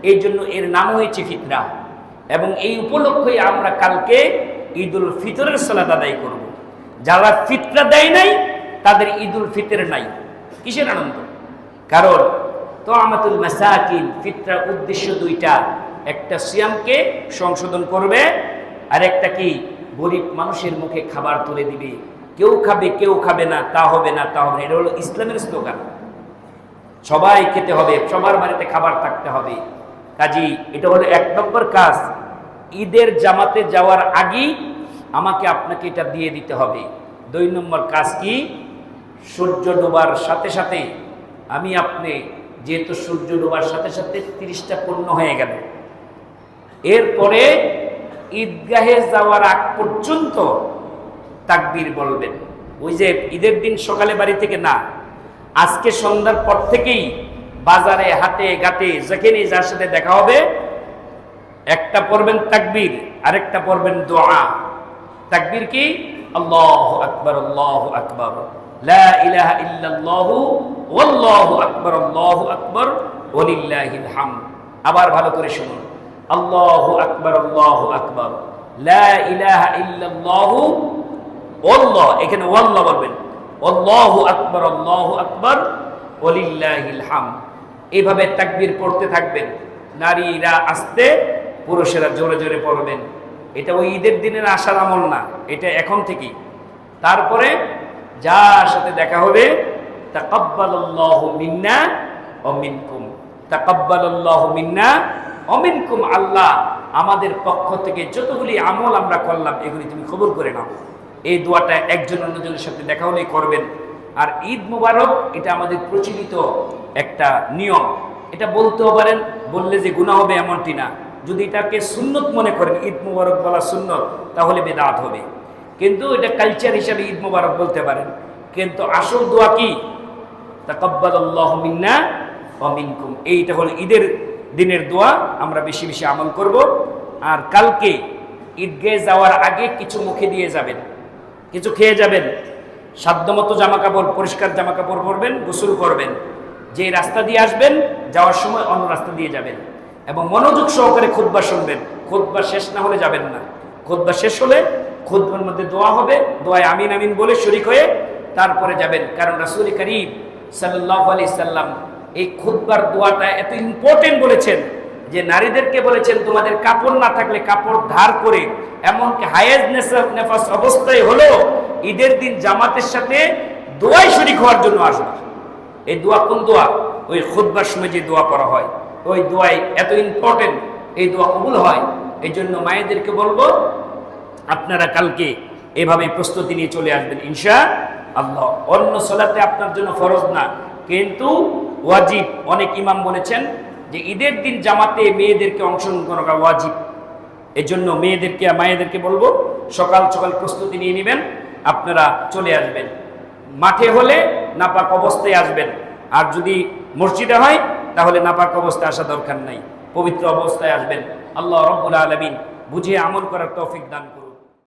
S1: এই জন্য এর নাম হয়েছে ফিতরা। এবং এই উপলক্ষেই আমরা কালকে ঈদুল ফিতরের সালাত আদায় করব। যারা ফিতরা দেয় নাই তাদের ঈদুল ফিতর নাই। কিসের আনন্দ? কারণ তুআমাতুল মাসাকিন, ফিতরার উদ্দেশ্য 2টা, একটা সিয়ামকে সংশোধন করবে, আর একটা কি গরিব মানুষের মুখে খাবার তুলে দিবে। কেউ খাবে কেউ খাবে না, তা হবে না তা হবে না, এটা হলো ইসলামের স্লোগান। সবাই খেতে হবে, সবার বাড়িতে খাবার থাকতে হবে। কাজী এটা হলো 1 নম্বর কাজ। ঈদের জামাতে যাওয়ার আগেই আমাকে আপনাকে এটা দিয়ে দিতে হবে। 2 নম্বর কাজ কি? সূর্য ডোবার সাথে সাথে আমি আপনি, যেহেতু সূর্য ডোবার সাথে সাথে 30টা পূর্ণ হয়ে গেল, এরপরে ঈদগাহে যাওয়ার আগ পর্যন্ত তাকবীর বলবেন। ওই যে ঈদের দিন সকালে বাড়ি থেকে না, আজকে সন্ধ্যার পর থেকেই বাজারে হাটে ঘাটে যেখানে যার সাথে দেখা হবে, একটা পড়বেন তাকবীর, আরেকটা পড়বেন দোয়া। তাকবীর কি? আল্লাহু আকবার, আল্লাহু আকবার, লা ইলাহা ইল্লাল্লাহু ওয়াল্লাহু আকবার, আল্লাহু আকবার ওয়ালিল্লাহিল হামদ। আবার ভালো করে শুনুন, আল্লাহু আকবার, আল্লাহু আকবার, লা ইলাহা ইল্লাল্লাহু ওয়াল্লাহ, এখানে ওয়াল্লাহ বলবেন, আল্লাহু আকবার, আল্লাহু আকবার ওয়ালিল্লাহিল হামদ। এইভাবে তাকবীর পড়তে থাকবেন। নারীরা আস্তে, পুরুষেরা জোরে জোরে পড়বেন। এটা ওই ঈদের দিনের আশার আমল না, এটা এখন থেকেই। তারপরে যার সাথে দেখা হবে, তাকাব্বালাল্লাহু মিন্না ওয়া মিনকুম, তাকাব্বালাল্লাহু মিন্না অমিনকুম, আল্লাহ আমাদের পক্ষ থেকে যতগুলি আমল আমরা করলাম এগুলি তুমি কবুল করে নাও। এই দোয়াটা একজন অন্যজনের সাথে দেখা হলেই করবেন। আর ঈদ মুবারক এটা আমাদের প্রচলিত একটা নিয়ম, এটা বলতেও পারেন, বললে যে গুনাহ হবে এমনটি না। যদি এটাকে সুন্নত মনে করেন, ঈদ মুবারক বলা সুন্নত, তাহলে বেদাত হবে। কিন্তু এটা কালচার হিসাবে ঈদ মুবারক বলতে পারেন। কিন্তু আসল দোয়া কি? তাকাব্বালাল্লাহু মিন্না ওয়া মিনকুম। এইটা হলো ঈদের দিনের দোয়া, আমরা বেশি বেশি আমল করব। আর কালকে ঈদগাহে যাওয়ার আগে কিছু মুখে দিয়ে যাবেন, কিছু খেয়ে যাবেন, সাধ্যমতো জামা কাপড়, পরিষ্কার জামা কাপড় পরবেন, গোসল করবেন। যে রাস্তা দিয়ে আসবেন যাওয়ার সময় অন্য রাস্তা দিয়ে যাবেন, এবং মনোযোগ সহকারে খুতবা শুনবেন। খুতবা শেষ না হলে যাবেন না। খুতবা শেষ হলে খুতবার মধ্যে দোয়া হবে, দোয়ায় আমিন আমিন বলে শরীক হয়ে তারপরে যাবেন। কারণ রাসূল করিম সাল্লাল্লাহু আলাইহি সাল্লাম এই খুতবার দোয়াটা এত ইম্পর্টেন্ট বলেছেন যে নারীদেরকে বলেছেন তোমাদের কাপড় না থাকলে কাপড় ধার করে, এমনকি হায়েজ নেফাস অবস্থায় হলো ঈদের দিন জামাতের সাথে দোয়ায় শরীক হওয়ার জন্য আসবে। এই দোয়া কোন দোয়া? ওই খুতবার সময় যে দোয়া পড়া হয়, ওই দোয়াই এত ইম্পর্টেন্ট, এই দোয়া কবুল হয়। এই জন্য মায়েদেরকে বলবো আপনারা কালকে এভাবে প্রস্তুতি নিয়ে চলে আসবেন ইনশাআল্লাহ। অন্য সালাতে আপনার জন্য ফরজ না, কিন্তু ওয়াজিব। অনেক ইমাম বলেছেন যে ঈদের দিন জামাতে মেয়েদেরকে অংশগ্রহণ করা ওয়াজিব। এজন্য মায়েদেরকে বলবো সকাল সকাল প্রস্তুতি নিয়ে নেবেন, আপনারা চলে আসবেন। মাঠে হলে নাপাক অবস্থায় আসবেন, আর যদি মসজিদে হয় তাহলে নাপাক অবস্থায় আসা দরকার নাই, পবিত্র অবস্থায় আসবেন। আল্লাহ রাব্বুল আলামিন বুঝিয়ে আমল করার তৌফিক দান করুন।